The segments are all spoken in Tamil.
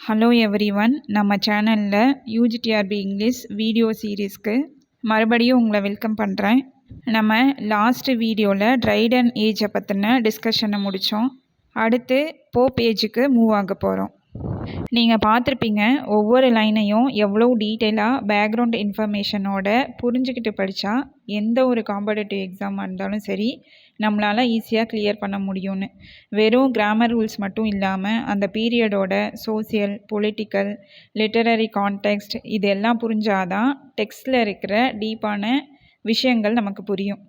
ஹலோ எவ்ரிவன், நம்ம சேனலில் யூஜிடிஆர்பி இங்கிலீஷ் வீடியோ சீரீஸ்க்கு மறுபடியும் உங்களை வெல்கம் பண்ணுறேன். நம்ம லாஸ்ட் வீடியோவில் ட்ரைடன் ஏஜை பற்றின டிஸ்கஷனை முடித்தோம். அடுத்து போப் ஏஜுக்கு மூவ் ஆக போகிறோம். நீங்கள் பார்த்துருப்பீங்க, ஒவ்வொரு லைனையும் எவ்வளோ டீட்டெயிலாக பேக்ரவுண்ட் இன்ஃபர்மேஷனோட புரிஞ்சுக்கிட்டு படித்தா எந்த ஒரு காம்படிட்டிவ் எக்ஸாமாக இருந்தாலும் சரி நம்மளால் ஈஸியாக கிளியர் பண்ண முடியும்னு. வெறும் கிராமர் ரூல்ஸ் மட்டும் இல்லாமல் அந்த பீரியடோட சோசியல், பொலிட்டிக்கல், லிட்டரரி கான்டெக்ஸ்ட் இதெல்லாம் புரிஞ்சாதான் டெக்ஸ்டில் இருக்கிற டீப்பான விஷயங்கள் நமக்கு புரியும்.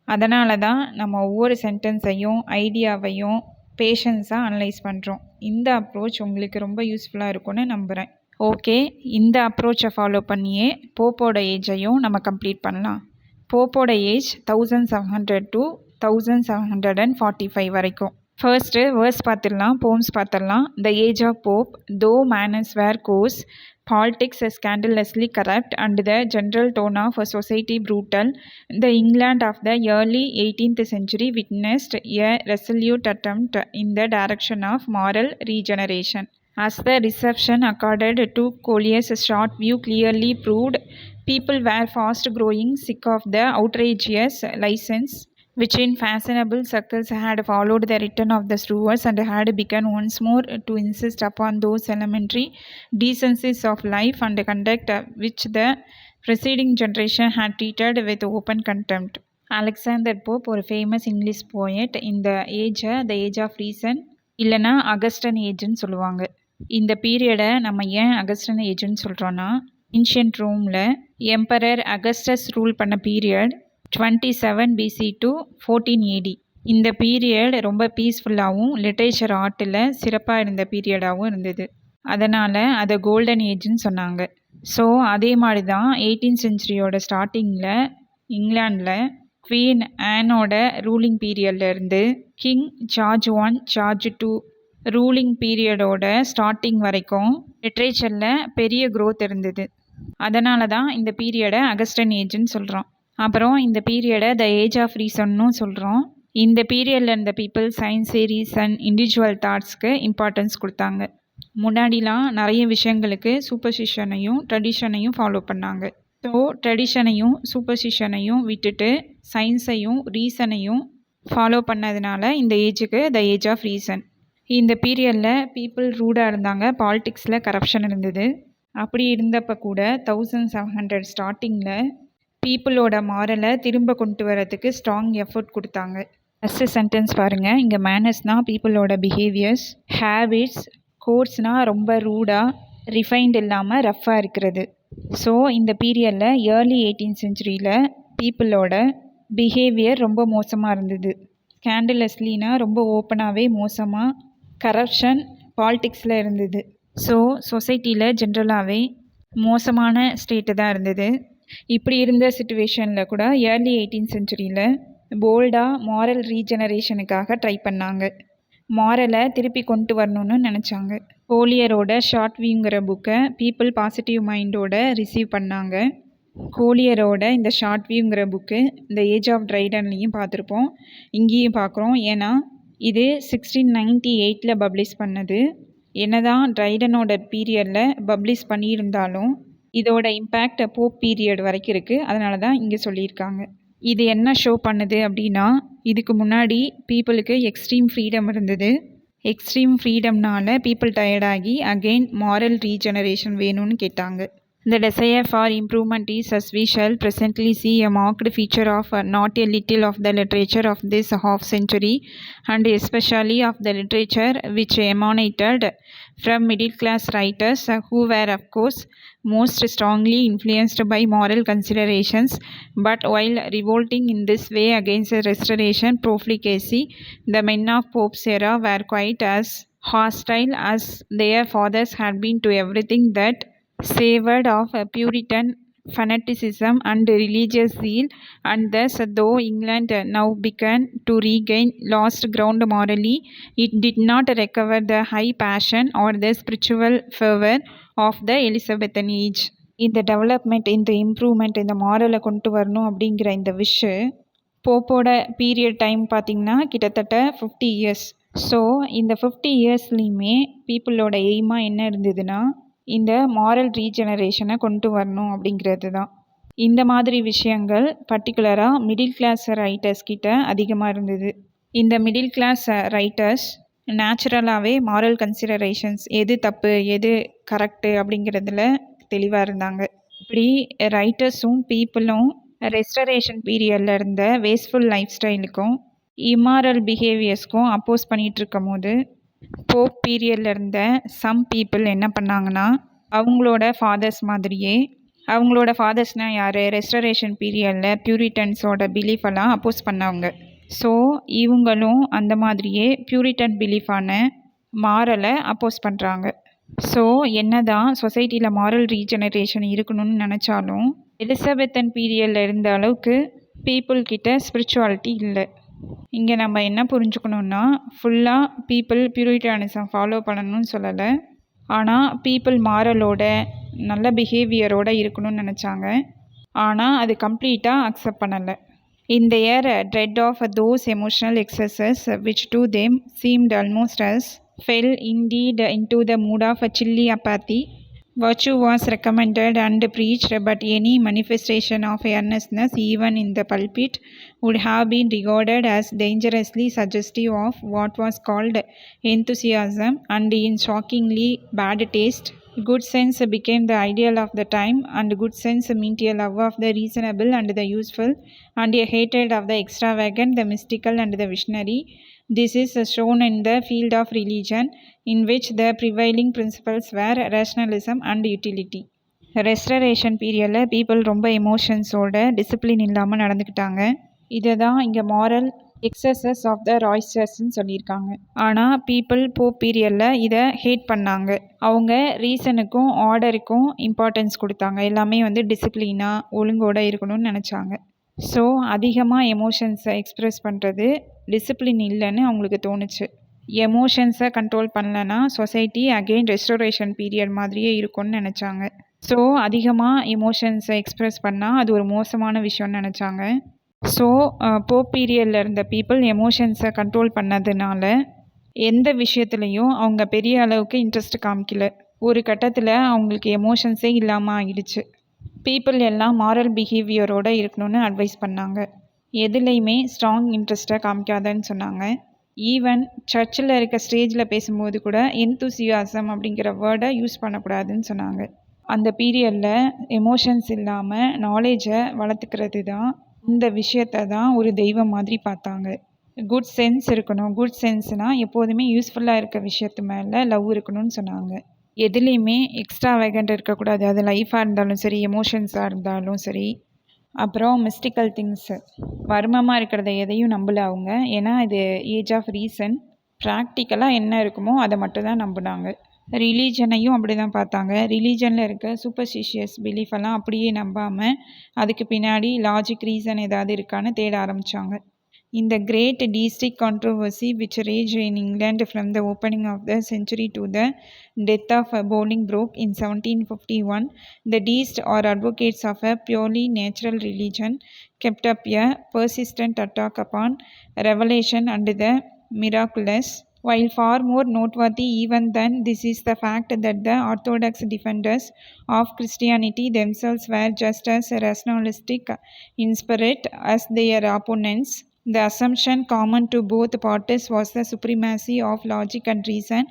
அதனால தான் நம்ம ஒவ்வொரு சென்டென்ஸையும் ஐடியாவையும் பேஷன்ஸாக அனலைஸ் பண்ணுறோம். இந்த அப்ரோச் உங்களுக்கு ரொம்ப யூஸ்ஃபுல்லாக இருக்கும்னு நம்புகிறேன். ஓகே, இந்த அப்ரோச்சை ஃபாலோ பண்ணியே போப்போட ஏஜையும் நம்ம கம்ப்ளீட் பண்ணலாம். போப்போட ஏஜ் 1700 to 1745 வரைக்கும். ஃபர்ஸ்ட்டு வேர்ஸ் பார்த்துடலாம், போம்ஸ் பார்த்துடலாம். த ஏஜ் ஆஃப் போப், தோ manners where course, politics scandalously corrupt, and the general tone of society brutal, the England of the early 18th century witnessed a resolute attempt in the direction of moral regeneration. As the reception accorded to Collier's short view clearly proved, people were fast growing sick of the outrageous license which in fashionable circles had followed the return of the Stuarts and had begun once more to insist upon those elementary decencies of life and conduct which the preceding generation had treated with open contempt. Alexander Pope ஒரு ஃபேமஸ் இங்கிலீஷ் போயட். இந்த ஏஜை த ஏஜ் ஆஃப் ரீசன் இல்லைனா அகஸ்டன் ஏஜ்னு சொல்லுவாங்க. இந்த பீரியடை நம்ம ஏன் அகஸ்டன் ஏஜ்னு சொல்கிறோன்னா, ஏன்ஷியன்ட் ரோமில் எம்பரர் அகஸ்டஸ் ரூல் பண்ண பீரியட் 27 BC to 14 AD. இந்த பீரியட் ரொம்ப பீஸ்ஃபுல்லாகவும் லிட்ரேச்சர் ஆர்ட்டில் சிறப்பாக இருந்த பீரியடாகவும் இருந்தது. அதனால் அதை கோல்டன் ஏஜ்னு சொன்னாங்க. ஸோ அதே மாதிரி தான் 18th செஞ்சுரியோட ஸ்டார்டிங்கில் இங்கிலாண்டில் குவீன் ஆனோட ரூலிங் பீரியட்லேருந்து கிங் ஜார்ஜ் 1, ஜார்ஜ் 2 ரூலிங் பீரியடோட ஸ்டார்டிங் வரைக்கும் லிட்ரேச்சரில் பெரிய க்ரோத் இருந்தது. அதனால தான் இந்த பீரியடை அகஸ்டன் ஏஜ்னு சொல்கிறோம். அப்புறம் இந்த பீரியடை த ஏஜ் ஆஃப் ரீசன்னு சொல்கிறோம். இந்த பீரியடில் இருந்த பீப்புள் சயின்ஸு, ரீசன், இண்டிவிஜுவல் தாட்ஸ்க்கு இம்பார்ட்டன்ஸ் கொடுத்தாங்க. முன்னாடிலாம் நிறைய விஷயங்களுக்கு சூப்பர்ஸ்டிஷனையும் ட்ரெடிஷனையும் ஃபாலோ பண்ணாங்க. ஸோ ட்ரெடிஷனையும் சூப்பர்ஸ்டிஷனையும் விட்டுட்டு சயின்ஸையும் ரீசனையும் ஃபாலோ பண்ணதுனால இந்த ஏஜுக்கு த ஏஜ் ஆஃப் ரீசன். இந்த பீரியடில் பீப்புள் ரூடாக இருந்தாங்க, பாலிட்டிக்ஸில் கரப்ஷன் இருந்தது. அப்படி இருந்தப்போ கூட 1700 ஸ்டார்டிங்கில் பீப்புளோட மாரலை திரும்ப கொண்டு வரதுக்கு ஸ்ட்ராங் எஃபர்ட் கொடுத்தாங்க. ஃபஸ்ட்டு சென்டென்ஸ் பாருங்கள். இங்கே மேனர்ஸ்னால் பீப்புளோட பிஹேவியர்ஸ், ஹேபிட்ஸ், கோர்ஸ்னால் ரொம்ப ரூடாக ரிஃபைன்ட் இல்லாமல் ரஃப்பாக இருக்கிறது. ஸோ இந்த பீரியடில் ஏர்லி 18th செஞ்சுரியில் பீப்புளோட பிஹேவியர் ரொம்ப மோசமாக இருந்தது. ஸ்கேண்டலஸ்லினா ரொம்ப ஓப்பனாகவே மோசமாக கரப்ஷன் பாலிட்டிக்ஸில் இருந்தது. ஸோ சொசைட்டியில் ஜென்ரலாகவே மோசமான ஸ்டேட்டு தான் இருந்தது. இப்படி இருந்த சுச்சுவேஷனில் கூட ஏர்லி 18th செஞ்சுரியில் போல்டாக மாரல் ரீஜெனரேஷனுக்காக ட்ரை பண்ணாங்க. மாரலை திருப்பி கொண்டு வரணும்னு நினச்சாங்க. கோலியரோட ஷார்ட் வியூங்கிற புக்கை பீப்புள் பாசிட்டிவ் மைண்டோட ரிசீவ் பண்ணாங்க. கோலியரோட இந்த ஷார்ட் வியூங்கிற புக்கு இந்த ஏஜ் ஆஃப் ட்ரைடன்லையும் பார்த்துருப்போம், இங்கேயும் பார்க்குறோம். ஏன்னா இது 1698 பப்ளிஷ் பண்ணது. என்னதான் ட்ரைடனோட பீரியடில் பப்ளிஷ் பண்ணியிருந்தாலும் இதோட இம்பேக்ட் போப் பீரியட் வரைக்கும் இருக்குது. அதனால தான் இங்கே சொல்லியிருக்காங்க. இது என்ன ஷோ பண்ணுது அப்படின்னா, இதுக்கு முன்னாடி பீப்புளுக்கு எக்ஸ்ட்ரீம் ஃப்ரீடம் இருந்தது. எக்ஸ்ட்ரீம் ஃப்ரீடம்னால பீப்புள் டயர்டாகி அகெயின் மாரல் ரீஜெனரேஷன் வேணும்னு கேட்டாங்க. The desire for improvement is, as we shall presently see, a marked feature of not a little of the literature of this half century, and especially of the literature which emanated from middle class writers who were of course most strongly influenced by moral considerations, but while revolting in this way against restoration profligacy, the men of Pope's era were quite as hostile as their fathers had been to everything that savoured of Puritan fanaticism and religious zeal, and thus though England now began to regain lost ground morally, it did not recover the high passion or the spiritual fervour of the Elizabethan age. இந்த டெவலப்மெண்ட், இந்த இம்ப்ரூவ்மெண்ட், இந்த மாரலை கொண்டு வரணும் அப்படிங்கிற இந்த விஷ் போப்போட பீரியட் டைம் பார்த்திங்கன்னா கிட்டத்தட்ட 50 years. ஸோ இந்த 50 இயர்ஸ்லேயுமே பீப்புளோட எய்மாக என்ன இருந்ததுன்னா இந்த மாரல் ரீஜெனரேஷனை கொண்டு வரணும் அப்படிங்கிறது தான். இந்த மாதிரி விஷயங்கள் பர்டிகுலராக மிடில் கிளாஸ் ரைட்டர்ஸ் கிட்ட அதிகமாக இருந்தது. இந்த மிடில் கிளாஸ் ரைட்டர்ஸ் நேச்சுரலாகவே மாரல் கன்சிடரேஷன்ஸ் எது தப்பு எது கரெக்டு அப்படிங்கிறதுல தெளிவாக இருந்தாங்க. இப்படி ரைட்டர்ஸும் பீப்புளும் ரெஸ்டரேஷன் பீரியடில் இருந்த வேஸ்ட்ஃபுல் லைஃப் ஸ்டைலுக்கும் இம்மாரல் பிஹேவியர்ஸ்க்கும் அப்போஸ் பண்ணிகிட்டு இருக்கும் போது போப் பீரியடில் இருந்த சம் பீப்புள் என்ன பண்ணாங்கன்னா அவங்களோட ஃபாதர்ஸ் மாதிரியே அவங்களோட ஃபாதர்ஸ்னால் யார், ரெஸ்டரேஷன் பீரியடில் பியூரிட்டன்ஸோட பிலீஃபெல்லாம் அப்போஸ் பண்ணவங்க. ஸோ இவங்களும் அந்த மாதிரியே பியூரிட்டன் பிலீஃபான மாரலை அப்போஸ் பண்ணுறாங்க. ஸோ என்ன தான் சொசைட்டியில் மாரல் ரீஜெனரேஷன் இருக்கணும்னு நினச்சாலும் எலிசபெத்தன் பீரியடில் இருந்த அளவுக்கு பீப்புள் கிட்ட ஸ்பிரிச்சுவாலிட்டி இல்லை. இங்கே நம்ம என்ன புரிஞ்சுக்கணுன்னா ஃபுல்லாக பீப்புள் பியூரிட்டானிசம் ஃபாலோ பண்ணணும்னு சொல்லலை, ஆனால் பீப்புள் மாரலோட நல்ல பிஹேவியரோடு இருக்கணும்னு நினச்சாங்க. ஆனால் அது கம்ப்ளீட்டாக அக்செப்ட் பண்ணலை. In their dread of those emotional excesses which to them seemed almost as fell indeed into the mood of chilly apathy, virtue was recommended and preached, but any manifestation of earnestness, even in the pulpit, would have been regarded as dangerously suggestive of what was called enthusiasm, and in shockingly bad taste. Good sense became the ideal of the time, and good sense meant a love of the reasonable and the useful, and a hatred of the extravagant, the mystical and the visionary. This is shown in the field of religion, in which the prevailing principles were rationalism and utility. Restoration பீரியடில் பீப்புள் ரொம்ப எமோஷன்ஸோட டிசிப்ளின் இல்லாமல் நடந்துக்கிட்டாங்க. இதை தான் இங்கே மாரல் எக்ஸசஸ் ஆஃப் த ராய்ஸ்டர்ஸ்ன்னு சொல்லியிருக்காங்க. ஆனால் பீப்புள் போப் பீரியடில் இதை ஹேட் பண்ணாங்க. அவங்க ரீசனுக்கும் ஆர்டருக்கும் இம்பார்ட்டன்ஸ் கொடுத்தாங்க. எல்லாமே டிசிப்ளினாக ஒழுங்கோடு இருக்கணும்னு நினச்சாங்க. ஸோ அதிகமாக எமோஷன்ஸை எக்ஸ்ப்ரெஸ் பண்ணுறது டிசிப்ளின் இல்லைன்னு அவங்களுக்கு தோணுச்சு. எமோஷன்ஸை கண்ட்ரோல் பண்ணலன்னா சொசைட்டி அகெயின் ரெஸ்டோரேஷன் பீரியட் மாதிரியே இருக்கும்னு நினச்சாங்க. ஸோ அதிகமாக எமோஷன்ஸை எக்ஸ்ப்ரெஸ் பண்ணால் அது ஒரு மோசமான விஷயம்னு நினச்சாங்க. ஸோ போப் பீரியடில் இருந்த பீப்புள் எமோஷன்ஸை கண்ட்ரோல் பண்ணதுனால எந்த விஷயத்துலையும் அவங்க பெரிய அளவுக்கு இன்ட்ரெஸ்ட் காமிக்கல. ஒரு கட்டத்தில் அவங்களுக்கு எமோஷன்ஸே இல்லாமல் ஆகிடுச்சு. பீப்புள் எல்லாம் மாரல் பிஹேவியரோடு இருக்கணும்னு அட்வைஸ் பண்ணாங்க. எதுலேயுமே ஸ்ட்ராங் இன்ட்ரெஸ்ட்டை காமிக்காதன்னு சொன்னாங்க. ஈவன் சர்ச்சில் இருக்க ஸ்டேஜில் பேசும்போது கூட என்தூசியாசம் அப்படிங்கிற வேர்டை யூஸ் பண்ணக்கூடாதுன்னு சொன்னாங்க. அந்த பீரியடில் எமோஷன்ஸ் இல்லாமல் நாலேஜை வளர்த்துக்கிறது தான், இந்த விஷயத்தை தான் ஒரு தெய்வம் மாதிரி பார்த்தாங்க. குட் சென்ஸ் இருக்கணும். குட் சென்ஸ்னால் எப்போதுமே யூஸ்ஃபுல்லாக இருக்க விஷயத்து மேலே லவ் இருக்கணும்னு சொன்னாங்க. எதுலேயுமே எக்ஸ்ட்ரா வேகண்ட் இருக்கக்கூடாது. அது லைஃபாக இருந்தாலும் சரி, எமோஷன்ஸாக இருந்தாலும் சரி. அப்புறம் மிஸ்டிக்கல் திங்ஸு, மர்மமாக இருக்கிறத எதையும் நம்பலை அவங்க. ஏன்னா இது ஏஜ் ஆஃப் ரீசன். ப்ராக்டிக்கலாக என்ன இருக்குமோ அதை மட்டும் தான் நம்பினாங்க. ரிலீஜனையும் அப்படி தான் பார்த்தாங்க. ரிலீஜனில் இருக்க சூப்பர்ஸ்டிஷியஸ் பிலீஃபெல்லாம் அப்படியே நம்பாமல் அதுக்கு பின்னாடி லாஜிக் ரீசன் ஏதாவது இருக்கான்னு தேட ஆரம்பித்தாங்க. In the great deistic controversy which raged in England from the opening of the century to the death of Bolingbroke in 1751, the deists or advocates of a purely natural religion kept up a persistent attack upon revelation and the miraculous. While far more noteworthy even than this is the fact that the orthodox defenders of Christianity themselves were just as rationalistic in spirit as their opponents. The assumption common to both parties was the supremacy of logic and reason.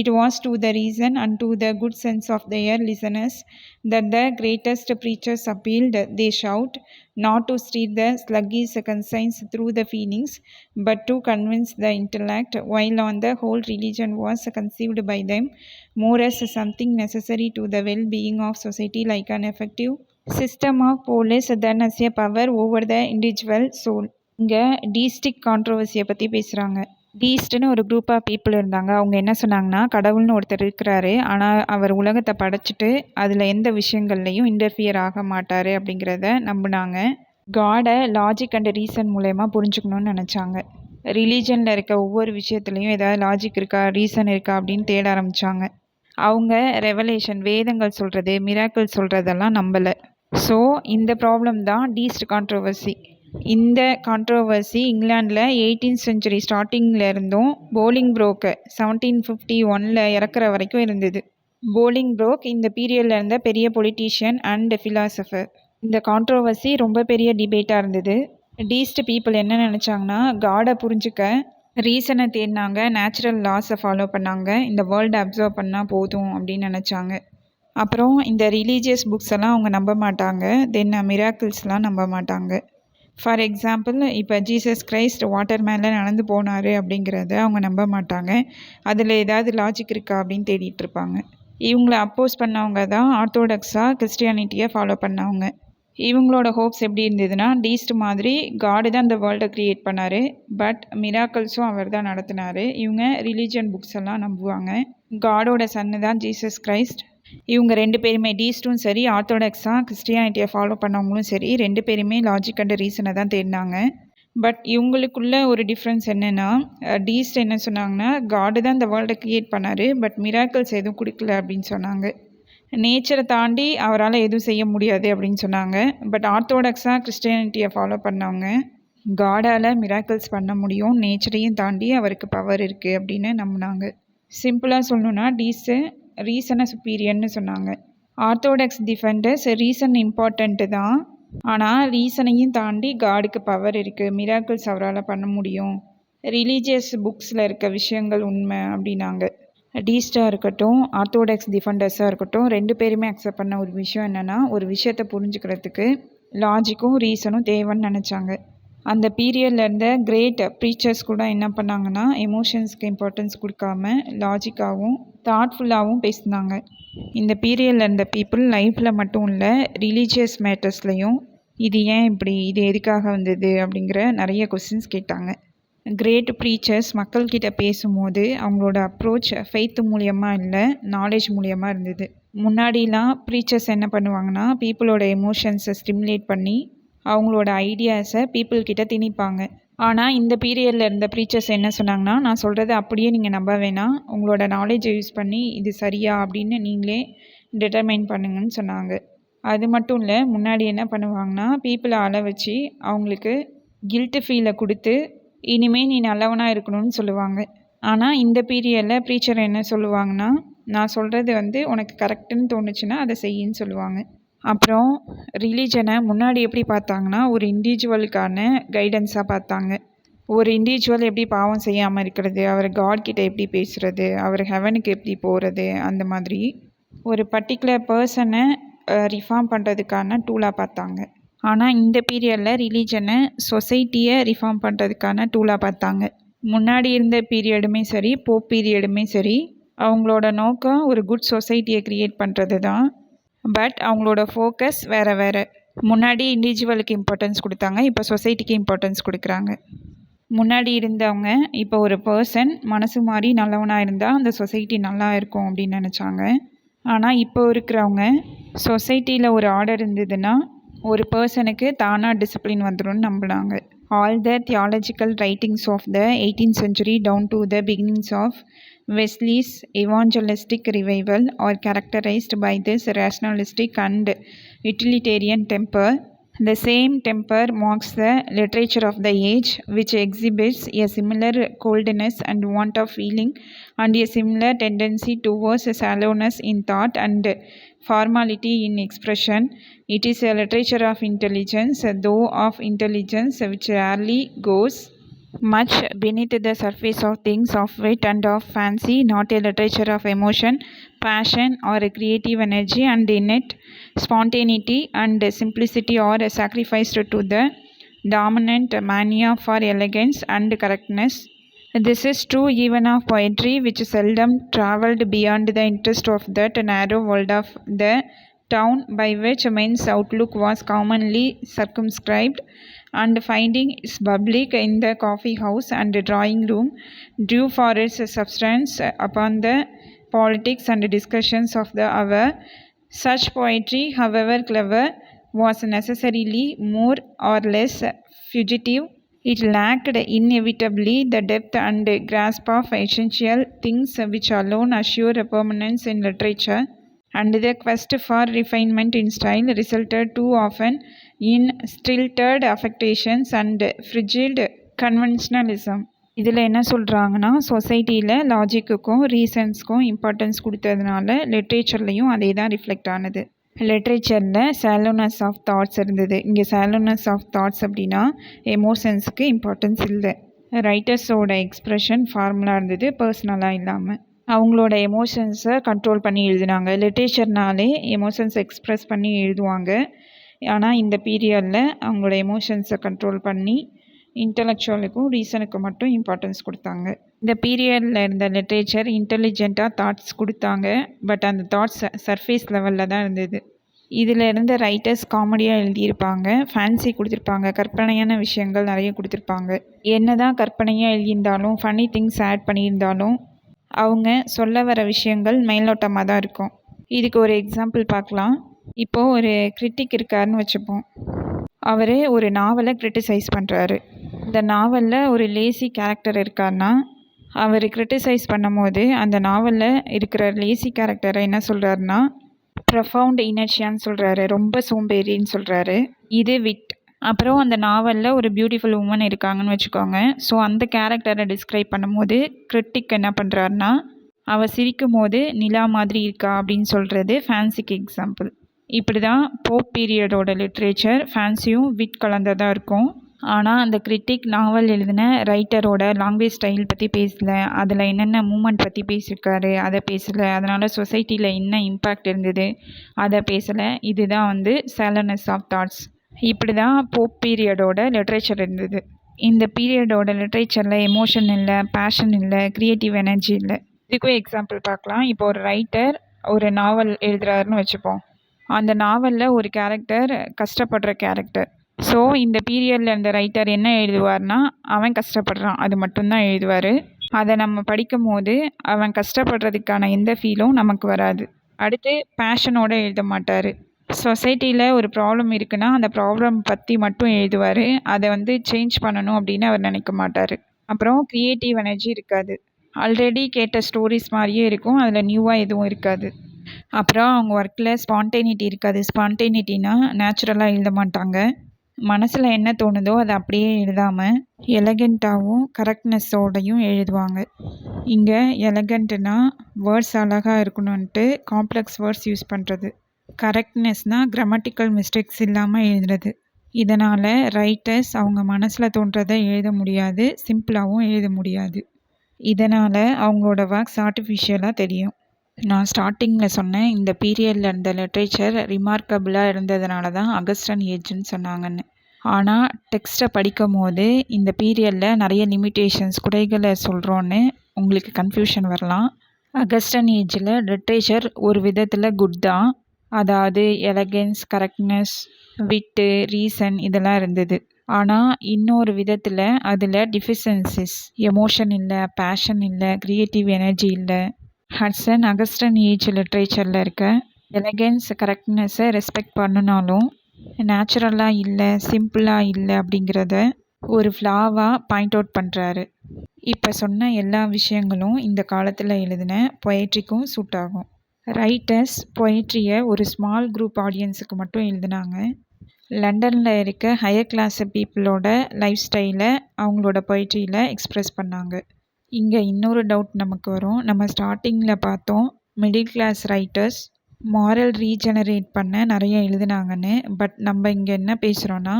It was to the reason and to the good sense of their listeners that the greatest preachers appealed. They shout, not to steer the sluggish conscience through the feelings, but to convince the intellect, while on the whole religion was conceived by them more as something necessary to the well-being of society, like an effective system of police than as a power over the individual soul. இங்கே டீஸ்டிக் கான்ட்ரவர்சியை பற்றி பேசுகிறாங்க. டீஸ்ட்னு ஒரு குரூப் ஆஃப் பீப்புள் இருந்தாங்க. அவங்க என்ன சொன்னாங்கன்னா, கடவுள்னு ஒருத்தர் இருக்கிறாரு, ஆனால் அவர் உலகத்தை படைச்சிட்டு அதில் எந்த விஷயங்கள்லையும் இன்டர்ஃபியர் ஆக மாட்டார் அப்படிங்கிறத நம்பினாங்க. காடை லாஜிக் அண்ட் ரீசன் மூலயமா புரிஞ்சுக்கணுன்னு நினச்சாங்க. ரிலீஜனில் இருக்க ஒவ்வொரு விஷயத்துலையும் ஏதாவது லாஜிக் இருக்கா, ரீசன் இருக்கா அப்படின்னு தேட ஆரம்பித்தாங்க. அவங்க ரெவலேஷன், வேதங்கள் சொல்கிறது, மிராக்கிள் சொல்கிறதெல்லாம் நம்பலை. ஸோ இந்த ப்ராப்ளம் தான் டீஸ்ட் கான்ட்ரவர்சி. இந்த கான்ட்ரோவர்சி இங்கிலாண்டில் 18th செஞ்சுரி ஸ்டார்டிங்கில் இருந்தும் போலிங் ப்ரோக்கு 1751 இறக்குற வரைக்கும் இருந்தது. போலிங் ப்ரோக் இந்த பீரியடில் இருந்த பெரிய பொலிட்டீஷியன் அண்ட் ஃபிலாசபர். இந்த கான்ட்ரோவர்சி ரொம்ப பெரிய டிபேட்டாக இருந்தது. டீஸ்ட் பீப்புள் என்ன நினச்சாங்கன்னா, காடை புரிஞ்சுக்க ரீசனை தேடினாங்க, நேச்சுரல் லாஸை ஃபாலோ பண்ணாங்க, இந்த வேர்ல்டை அப்சர்வ் பண்ணால் போதும் அப்படின்னு நினச்சாங்க. அப்புறம் இந்த ரிலீஜியஸ் புக்ஸ் எல்லாம் அவங்க நம்ப மாட்டாங்க, தென் மிராக்கிள்ஸ்லாம் நம்ப மாட்டாங்க. ஃபார் எக்ஸாம்பிள், இப்போ ஜீசஸ் கிரைஸ்ட் வாட்டர் மேலே நடந்து போனார் அப்படிங்கிறத அவங்க நம்ப மாட்டாங்க. அதில் ஏதாவது லாஜிக் இருக்கா அப்படின்னு தேடிட்டு இருப்பாங்க. இவங்கள அப்போஸ் பண்ணவங்க தான் ஆர்த்தோடாக்ஸாக கிறிஸ்டியானிட்டியை ஃபாலோ பண்ணவங்க. இவங்களோட ஹோப்ஸ் எப்படி இருந்ததுன்னா, டீஸ்ட் மாதிரி காடு தான் இந்த வேர்ல்டை க்ரியேட் பண்ணார், பட் மிராக்கிள்ஸும் அவர் தான் நடத்தினார். இவங்க ரிலீஜியன் புக்ஸ் எல்லாம் நம்புவாங்க. காடோட சன்னு தான் ஜீசஸ் கிரைஸ்ட். இவங்க 2 பேருமே, டீஸ்ட்டும் சரி ஆர்த்தோடாக்ஸாக கிறிஸ்டியானிட்டியை ஃபாலோ பண்ணவங்களும் சரி, 2 பேருமே லாஜிக் அண்ட் ரீசனை தான் தேடினாங்க. பட் இவங்களுக்குள்ள ஒரு டிஃப்ரென்ஸ் என்னென்னா, டீஸ்ட் என்ன சொன்னாங்கன்னா, காடு தான் இந்த வேர்ல்டை க்ரியேட் பண்ணார், பட் மிராக்கிள்ஸ் எதுவும் கொடுக்கல அப்படின்னு சொன்னாங்க. நேச்சரை தாண்டி அவரால் எதுவும் செய்ய முடியாது அப்படின்னு சொன்னாங்க. பட் ஆர்த்தோடாக்ஸாக கிறிஸ்டியானிட்டியை ஃபாலோ பண்ணவங்க, காடால் மிராக்கிள்ஸ் பண்ண முடியும், நேச்சரையும் தாண்டி அவருக்கு பவர் இருக்குது அப்படின்னு நம்பினாங்க. சிம்பிளாக சொல்லணுன்னா, டீஸ்ட்டு ரீசனை சுப்பீரியர்னு சொன்னாங்க. ஆர்த்தோடாக்ஸ் டிஃபெண்டர்ஸ் ரீசன் இம்பார்ட்டண்ட்டு தான், ஆனால் ரீசனையும் தாண்டி காடுக்கு பவர் இருக்குது, மிராக்கிள்ஸ் அவரால் பண்ண முடியும், ரிலீஜியஸ் புக்ஸில் இருக்க விஷயங்கள் உண்மை அப்படின்னாங்க. டீஸ்டாக இருக்கட்டும், ஆர்த்தோடாக்ஸ் டிஃபெண்டர்ஸாக இருக்கட்டும், 2 பேருமே அக்செப்ட் பண்ண ஒரு விஷயம் என்னென்னா, ஒரு விஷயத்தை புரிஞ்சுக்கிறதுக்கு லாஜிக்கும் ரீசனும் தேவைன்னு நினச்சாங்க. அந்த பீரியடில் இருந்த கிரேட் ப்ரீச்சர்ஸ் கூட என்ன பண்ணாங்கன்னா, எமோஷன்ஸ்க்கு இம்பார்ட்டன்ஸ் கொடுக்காம லாஜிக்காகவும் தாட்ஃபுல்லாகவும் பேசினாங்க. இந்த பீரியடில் இருந்த பீப்புள் லைஃப்பில் மட்டும் இல்லை, ரிலீஜியஸ் மேட்டர்ஸ்லையும் இது ஏன் இப்படி, இது எதுக்காக வந்தது அப்படிங்கிற நிறைய கொஸ்டின்ஸ் கேட்டாங்க. கிரேட் ப்ரீச்சர்ஸ் மக்கள்கிட்ட பேசும்போது அவங்களோட அப்ரோச் ஃபெய்த் மூலியமாக இல்லை, நாலேஜ் மூலியமாக இருந்தது. முன்னாடிலாம் ப்ரீச்சர்ஸ் என்ன பண்ணுவாங்கன்னா, பீப்புளோட எமோஷன்ஸை ஸ்டிமுலேட் பண்ணி அவங்களோட ஐடியாஸை பீப்புள்கிட்ட திணிப்பாங்க. ஆனால் இந்த பீரியடில் இருந்த ப்ரீச்சர்ஸ் என்ன சொன்னாங்கன்னா, நான் சொல்கிறத அப்படியே நீங்கள் நம்ப வேணாம், உங்களோட நாலேஜை யூஸ் பண்ணி இது சரியா அப்படின்னு நீங்களே டிட்டர்மைன் பண்ணுங்கன்னு சொன்னாங்க. அது மட்டும் இல்லை, முன்னாடி என்ன பண்ணுவாங்கன்னா, பீப்புளை அழ வச்சு அவங்களுக்கு கில்ட்டு ஃபீலை கொடுத்து இனிமேல் நீ நல்லவனாக இருக்கணும்னு சொல்லுவாங்க. ஆனால் இந்த பீரியடில் ப்ரீச்சர் என்ன சொல்லுவாங்கன்னா, நான் சொல்கிறது உனக்கு கரெக்டுன்னு தோணுச்சுன்னா அதை செய்யின்னு சொல்லுவாங்க. அப்புறம் ரிலீஜனை முன்னாடி எப்படி பார்த்தாங்கன்னா, ஒரு இண்டிவிஜுவலுக்கான கைடன்ஸாக பார்த்தாங்க. ஒரு இண்டிவிஜுவல் எப்படி பாவம் செய்யாமல் இருக்கிறது, அவர் காட்கிட்ட எப்படி பேசுகிறது, அவர் ஹெவனுக்கு எப்படி போகிறது, அந்த மாதிரி ஒரு பர்டிகுலர் பர்சனை ரிஃபார்ம் பண்ணுறதுக்கான டூலாக பார்த்தாங்க. ஆனால் இந்த பீரியடில் ரிலீஜனை சொசைட்டியை ரிஃபார்ம் பண்ணுறதுக்கான டூலாக பார்த்தாங்க. முன்னாடி இருந்த பீரியடுமே சரி, போப் பீரியடுமே சரி, அவங்களோட நோக்கம் ஒரு குட் சொசைட்டியை க்ரியேட் பண்ணுறது தான். பட் அவங்களோட ஃபோக்கஸ் வேறு வேறு. முன்னாடி இண்டிவிஜுவலுக்கு இம்பார்ட்டன்ஸ் கொடுத்தாங்க, இப்போ சொசைட்டிக்கு இம்பார்ட்டன்ஸ் கொடுக்குறாங்க. முன்னாடி இருந்தவங்க இப்போ ஒரு பர்சன் மனசு மாதிரி நல்லவனாக இருந்தால் அந்த சொசைட்டி நல்லா இருக்கும் அப்படின்னு நினச்சாங்க. ஆனால் இப்போ இருக்கிறவங்க சொசைட்டியில் ஒரு ஆர்டர் இருந்ததுன்னா ஒரு பர்சனுக்கு தானாக டிசிப்ளின் வந்துடும்னு நம்பினாங்க. All the theological writings of the 18th century down to the beginnings of Wesley's evangelistic revival are characterized by this rationalistic and utilitarian temper. The same temper marks the literature of the age, which exhibits a similar coldness and want of feeling and a similar tendency towards shallowness in thought and formality in expression. It is a literature of intelligence, though of intelligence which rarely goes much beneath the surface of things of wit and of fancy, not a literature of emotion, passion or creative energy, and in it spontaneity and simplicity are sacrificed to the dominant mania for elegance and correctness. This is true even of poetry, which seldom travelled beyond the interest of that narrow world of the town by which men's outlook was commonly circumscribed, and finding its public in the coffee house and drawing room, drew for its substance upon the politics and discussions of the hour. Such poetry, however clever, was necessarily more or less fugitive. It lacked inevitably the depth and grasp of essential things which alone assure permanence in literature. and the quest for refinement in style resulted too often in stilted affectations and frigid conventionalism. இதில் என்ன சொல்கிறாங்கன்னா, சொசைட்டியில் லாஜிக்குக்கும் ரீசன்ஸ்க்கும் இம்பார்ட்டன்ஸ் கொடுத்ததுனால லிட்ரேச்சர்லேயும் அதே தான் ரிஃப்ளெக்ட் ஆனது. லிட்ரேச்சரில் சாலோனஸ் ஆஃப் தாட்ஸ் இருந்தது. இங்கே சாலோனஸ் ஆஃப் தாட்ஸ் அப்படின்னா எமோஷன்ஸுக்கு இம்பார்ட்டன்ஸ் இல்லை. ரைட்டர்ஸோட எக்ஸ்ப்ரெஷன் ஃபார்முலா இருந்தது, பர்சனலாக இல்லாமல். அவங்களோட எமோஷன்ஸை கண்ட்ரோல் பண்ணி எழுதினாங்க. லிட்ரேச்சர்னாலே எமோஷன்ஸ் எக்ஸ்ப்ரெஸ் பண்ணி எழுதுவாங்க. ஆனால் இந்த பீரியடில் அவங்களோட எமோஷன்ஸை கண்ட்ரோல் பண்ணி இன்டலெக்சுவலுக்கும் ரீசனுக்கு மட்டும் இம்பார்ட்டன்ஸ் கொடுத்தாங்க. இந்த பீரியடில் இருந்த லிட்ரேச்சர் இன்டெலிஜென்ட்டாக தாட்ஸ் கொடுத்தாங்க, பட் அந்த தாட்ஸ் சர்ஃபேஸ் லெவலில் தான் இருந்தது. இதில் இருந்த ரைட்டர்ஸ் காமெடியாக எழுதியிருப்பாங்க, ஃபேன்சி கொடுத்துருப்பாங்க, கற்பனையான விஷயங்கள் நிறைய கொடுத்துருப்பாங்க. என்ன தான் கற்பனையாக எழுதியிருந்தாலும் ஃபன்னி திங்ஸ் ஆட் பண்ணியிருந்தாலும் அவங்க சொல்ல வர விஷயங்கள் மேலோட்டமாக தான் இருக்கும். இதுக்கு ஒரு எக்ஸாம்பிள் பார்க்கலாம். இப்போது ஒரு கிரிட்டிக் இருக்காருன்னு வச்சுப்போம். அவர் ஒரு நாவலை கிரிட்டிசைஸ் பண்ணுறாரு. இந்த நாவலில் ஒரு லேசி கேரக்டர் இருக்காருன்னா அவர் கிரிட்டிசைஸ் பண்ணும்போது அந்த நாவலில் இருக்கிற லேசி கேரக்டரை என்ன சொல்கிறாருன்னா ப்ரொஃபவுண்ட் இனர்ஷியான்னு சொல்கிறாரு, ரொம்ப சோம்பேறின்னு சொல்கிறாரு. இது விட். அப்புறம் அந்த நாவலில் ஒரு பியூட்டிஃபுல் உமன் இருக்காங்கன்னு வச்சுக்கோங்க. ஸோ அந்த கேரக்டரை டிஸ்கிரைப் பண்ணும்போது கிரிட்டிக் என்ன பண்ணுறாருன்னா அவள் சிரிக்கும் போது நிலா மாதிரி இருக்கா அப்படின்னு சொல்கிறது ஃபேன்சிக்கு எக்ஸாம்பிள். இப்படி தான் போப் பீரியடோட லிட்ரேச்சர் ஃபேன்சியும் விட் கலந்ததாக இருக்கும். ஆனால் அந்த கிரிட்டிக் நாவல் எழுதின ரைட்டரோட லாங்குவேஜ் ஸ்டைல் பற்றி பேசலை, அதில் என்னென்ன மூமெண்ட் பற்றி பேசியிருக்காரு அதை பேசலை, அதனால் சொசைட்டியில் என்ன இம்பேக்ட் இருந்தது அதை பேசலை. இதுதான் சாலோனஸ் ஆஃப் தாட்ஸ். இப்படி தான் போப் பீரியடோட லிட்ரேச்சர் இருந்தது. இந்த பீரியடோட லிட்ரேச்சரில் எமோஷன் இல்லை, பேஷன் இல்லை, க்ரியேட்டிவ் எனர்ஜி இல்லை. இதுக்கும் எக்ஸாம்பிள் பார்க்கலாம். இப்போ ஒரு ரைட்டர் ஒரு நாவல் எழுதுறாருன்னு வச்சுப்போம். அந்த நாவலில் ஒரு கேரக்டர் கஷ்டப்படுற கேரக்டர். ஸோ இந்த பீரியடில் இருந்த ரைட்டர் என்ன எழுதுவார்னா அவன் கஷ்டப்படுறான் அது மட்டும்தான் எழுதுவார். அதை நம்ம படிக்கும் போது அவன் கஷ்டப்படுறதுக்கான எந்த ஃபீலும் நமக்கு வராது. அடுத்து பேஷனோடு எழுத மாட்டார். சொசைட்டியில் ஒரு ப்ராப்ளம் இருக்குன்னா அந்த ப்ராப்ளம் பற்றி மட்டும் எழுதுவார். அதை சேஞ்ச் பண்ணணும் அப்படின்னு அவர் நினைக்க மாட்டார். அப்புறம் க்ரியேட்டிவ் எனர்ஜி இருக்காது. ஆல்ரெடி கேட்ட ஸ்டோரிஸ் மாதிரியே இருக்கும், அதில் நியூவாக எதுவும் இருக்காது. அப்புறம் அவங்க ஒர்க்கில் ஸ்பான்டேனிட்டி இருக்காது. ஸ்பான்டேனிட்டினா நேச்சுரலாக எழுத மாட்டாங்க. மனசில் என்ன தோணுதோ அதை அப்படியே எழுதாமல் எலகெண்ட்டாகவும் கரெக்ட்னஸோடையும் எழுதுவாங்க. இங்கே எலகெண்ட்டுனா வேர்ட்ஸ் அழகாக இருக்கணும்ன்ட்டு காம்ப்ளெக்ஸ் வேர்ட்ஸ் யூஸ் பண்ணுறது. கரெக்ட்னஸ்னால் கிராமட்டிக்கல் மிஸ்டேக்ஸ் இல்லாமல் எழுதுறது. இதனால் ரைட்டர்ஸ் அவங்க மனசில் தோன்றதை எழுத முடியாது, சிம்பிளாகவும் எழுத முடியாது. இதனால் அவங்களோட ஒர்க்ஸ் ஆர்டிஃபிஷியலாக தெரியும். நான் ஸ்டார்டிங்கில் சொன்னேன் இந்த பீரியடில் இருந்த லிட்ரேச்சர் ரிமார்க்கபிளாக இருந்ததுனால தான் அகஸ்டன் ஏஜ்னு சொன்னாங்கன்னு. ஆனால் டெக்ஸ்ட்டை படிக்கும் போது இந்த பீரியடில் நிறைய லிமிட்டேஷன்ஸ் குறைகளை சொல்கிறோன்னு உங்களுக்கு கன்ஃபியூஷன் வரலாம். அகஸ்டன் ஏஜில் லிட்ரேச்சர் ஒரு விதத்தில் குட் தான். அதாவது எலகன்ஸ், கரெக்ட்னஸ், விட்டு, ரீசன் இதெல்லாம் இருந்தது. ஆனால் இன்னொரு விதத்தில் அதில் டிஃபிஷியன்சிஸ், எமோஷன் இல்லை, பேஷன் இல்லை, க்ரியேட்டிவ் எனர்ஜி இல்லை. ஹட்சன் அகஸ்டன் ஏஜ் லிட்ரேச்சரில் இருக்க எலகன்ஸ், கரெக்ட்னஸை ரெஸ்பெக்ட் பண்ணினாலும் நேச்சுரலாக இல்லை, சிம்பிளாக இல்லை அப்படிங்கிறத ஒரு ஃப்ளாவாக பாயிண்ட் அவுட் பண்ணுறாரு. இப்போ சொன்ன எல்லா விஷயங்களும் இந்த காலத்தில் எழுதின பொயட்ரிக்கும் சூட் ஆகும். ரைட்டர்ஸ் பொயட்ரியை ஒரு ஸ்மால் குரூப் ஆடியன்ஸுக்கு மட்டும் எழுதினாங்க. லண்டனில் இருக்க ஹையர் கிளாஸ் பீப்புளோட லைஃப் ஸ்டைலை அவங்களோட பொயட்ரியில் எக்ஸ்ப்ரெஸ் பண்ணாங்க. இங்கே இன்னொரு டவுட் நமக்கு வரும். நம்ம ஸ்டார்டிங்கில் பார்த்தோம் middle class writers moral regenerate பண்ண நிறைய எழுதினாங்கன்னு. பட் நம்ம இங்கே என்ன பேசுகிறோன்னா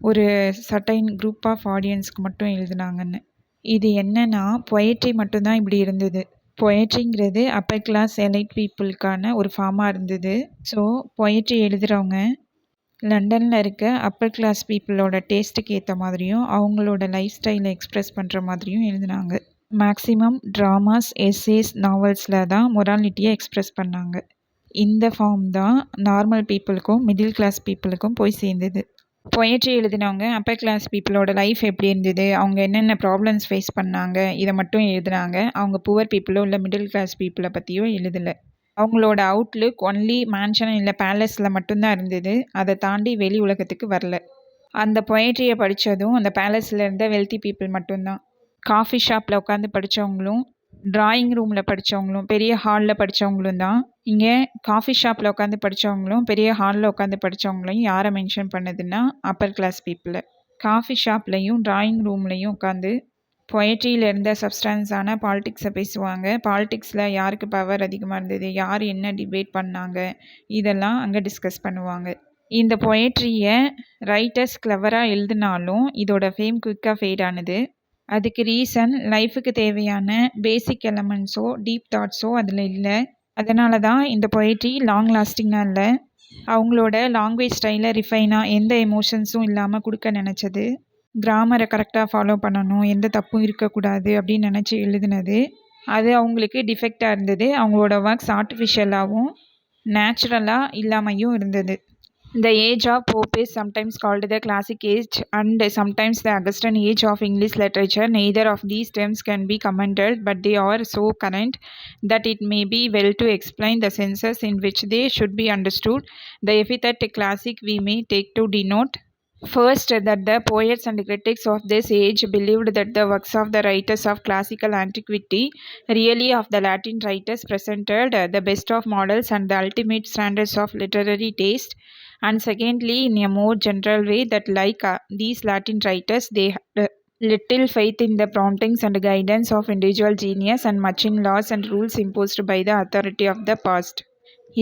ஒரு சர்டைன் குரூப் ஆஃப் ஆடியன்ஸ்க்கு மட்டும் எழுதினாங்கன்னு. இது என்னன்னா பொயட்ரி மட்டும்தான் இப்படி இருந்தது. பொயட்ரிங்கிறது அப்பர் கிளாஸ் எலைட் பீப்புளுக்கான ஒரு ஃபார்மாக இருந்தது. ஸோ பொயட்ரி எழுதுகிறவங்க லண்டனில் இருக்க அப்பர் கிளாஸ் பீப்புளோட டேஸ்ட்டுக்கு ஏற்ற மாதிரியும் அவங்களோட லைஃப் ஸ்டைலை எக்ஸ்ப்ரெஸ் பண்ணுற மாதிரியும் எழுதினாங்க. மேக்ஸிமம் ட்ராமாஸ், எஸ்ஸேஸ், நாவல்ஸில் தான் மொராலிட்டியை எக்ஸ்ப்ரெஸ் பண்ணாங்க. இந்த ஃபார்ம் தான் நார்மல் பீப்புளுக்கும் மிடில் கிளாஸ் பீப்புளுக்கும் போய் சேர்ந்தது. பொயட்ரி எழுதினவங்க அப்பர் கிளாஸ் பீப்புளோட லைஃப் எப்படி இருந்தது, அவங்க என்னென்ன ப்ராப்ளம்ஸ் ஃபேஸ் பண்ணாங்க இதை மட்டும் எழுதுனாங்க. அவங்க புவர் பீப்புளோ இல்லை மிடில் கிளாஸ் பீப்புளை பற்றியோ எழுதலை. அவங்களோட அவுட்லுக் ஒன்லி மேன்ஷன் இல்லை பேலஸில் மட்டும்தான் இருந்தது. அதை தாண்டி வெளி உலகத்துக்கு வரல. அந்த பொயட்ரியை படித்ததும் அந்த பேலஸில் இருந்த வெல்த்தி பீப்புள் மட்டும்தான். காஃபி ஷாப்பில் உட்காந்து படித்தவங்களும் டிராயிங் ரூமில் படித்தவங்களும் பெரிய ஹாலில் படித்தவங்களும் தான். இங்கே காஃபி ஷாப்பில் உட்காந்து படித்தவங்களும் பெரிய ஹாலில் உட்காந்து படித்தவங்களையும் யாரை மென்ஷன் பண்ணுதுன்னா அப்பர் கிளாஸ் பீப்புளை. காஃபி ஷாப்லேயும் டிராயிங் ரூம்லேயும் உட்காந்து பொயட்ரியில் இருந்த சப்ஸ்டான்ஸான பாலிட்டிக்ஸை பேசுவாங்க. பாலிட்டிக்ஸில் யாருக்கு பவர் அதிகமாக இருந்தது, யார் என்ன டிபேட் பண்ணாங்க, இதெல்லாம் அங்கே டிஸ்கஸ் பண்ணுவாங்க. இந்த பொயட்ரியை ரைட்டர்ஸ் கிளவராக எழுதினாலும் இதோட ஃபேம் குயிக்காக ஃபேட் ஆனது. அதுக்கு ரீசன் லைஃபுக்கு தேவையான பேசிக் எலமெண்ட்ஸோ டீப் தாட்ஸோ அதில் இல்லை. அதனால தான் இந்த பொயட்ரி லாங் லாஸ்டிங்காக இல்லை. அவங்களோட லாங்குவேஜ் ஸ்டைலை ரிஃபைனாக எந்த எமோஷன்ஸும் இல்லாமல் கொடுக்க நினச்சது. கிராமரை கரெக்டாக ஃபாலோ பண்ணணும், எந்த தப்பும் இருக்கக்கூடாது அப்படின்னு நினச்சி எழுதுனது. அது அவங்களுக்கு டிஃபெக்டாக இருந்தது. அவங்களோட ஒர்க்ஸ் ஆர்டிஃபிஷியலாகவும் நேச்சுரலாக இல்லாமையும் இருந்தது. The age of Pope is sometimes called the classic age and sometimes the Augustan age of English literature. Neither of these terms can be commented, but they are so current that it may be well to explain the senses in which they should be understood. The epithet classic we may take to denote first that the poets and critics of this age believed that the works of the writers of classical antiquity, really of the Latin writers, presented the best of models and the ultimate standards of literary taste. And secondly, in a more general way, that like these Latin writers, they had little faith in the promptings and guidance of individual genius and much in laws and rules imposed by the authority of the past.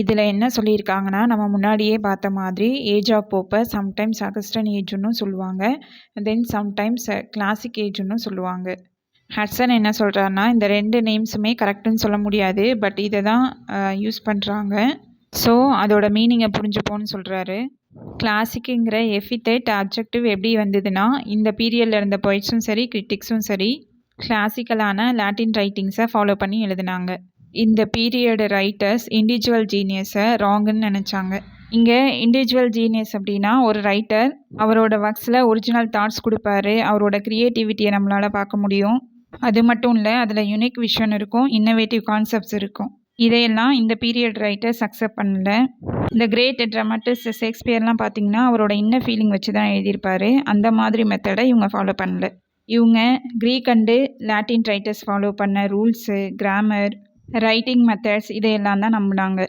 இதில் என்ன சொல்லியிருக்காங்கன்னா, நம்ம முன்னாடியே பார்த்த மாதிரி ஏஜ் ஆஃப் போப்பை சம்டைம்ஸ் அகஸ்டன் ஏஜ்னு சொல்லுவாங்க, தென் சம்டைம்ஸ் கிளாசிக் ஏஜ்னு சொல்லுவாங்க. ஹட்சன் என்ன சொல்கிறாருன்னா, இந்த ரெண்டு நேம்ஸுமே கரெக்டுன்னு சொல்ல முடியாது, பட் இதை தான் யூஸ் பண்ணுறாங்க. ஸோ அதோட மீனிங்கை புரிஞ்சுப்போன்னு சொல்கிறாரு. கிளாசிக்குங்கிற எஃபித்தேட் அப்ஜெக்டிவ் எப்படி வந்ததுன்னா, இந்த பீரியடில் இருந்த பொய்ட்ஸும் சரி கிரிட்டிக்ஸும் சரி கிளாசிக்கலான லாட்டின் ரைட்டிங்ஸை ஃபாலோ பண்ணி எழுதினாங்க. இந்த பீரியடு ரைட்டர்ஸ் இண்டிவிஜுவல் ஜீனியஸை ராங்குன்னு நினச்சாங்க. இங்கே இண்டிவிஜுவல் ஜீனியஸ் அப்படின்னா ஒரு ரைட்டர் அவரோட ஒர்க்ஸில் ஒரிஜினல் தாட்ஸ் கொடுப்பாரு, அவரோட க்ரியேட்டிவிட்டியை நம்மளால் பார்க்க முடியும். அது மட்டும் இல்லை, அதில் யுனிக் விஷன் இருக்கும், இன்னோவேட்டிவ் கான்செப்ட்ஸ் இருக்கும். இதையெல்லாம் இந்த பீரியட் ரைட்டர்ஸ் அக்செப்ட் பண்ணல. இந்த கிரேட் ட்ராமாட்டிஸ்ட் ஷேக்ஸ்பியர்லாம் பார்த்திங்கன்னா அவரோட இன்னர் ஃபீலிங் வச்சு தான் எழுதியிருப்பார். அந்த மாதிரி மெத்தடை இவங்க ஃபாலோ பண்ணல. இவங்க Greek and Latin writers follow பண்ண ரூல்ஸு, கிராமர், ரைட்டிங் மெத்தட்ஸ் இதையெல்லாம் தான் நம்பினாங்க.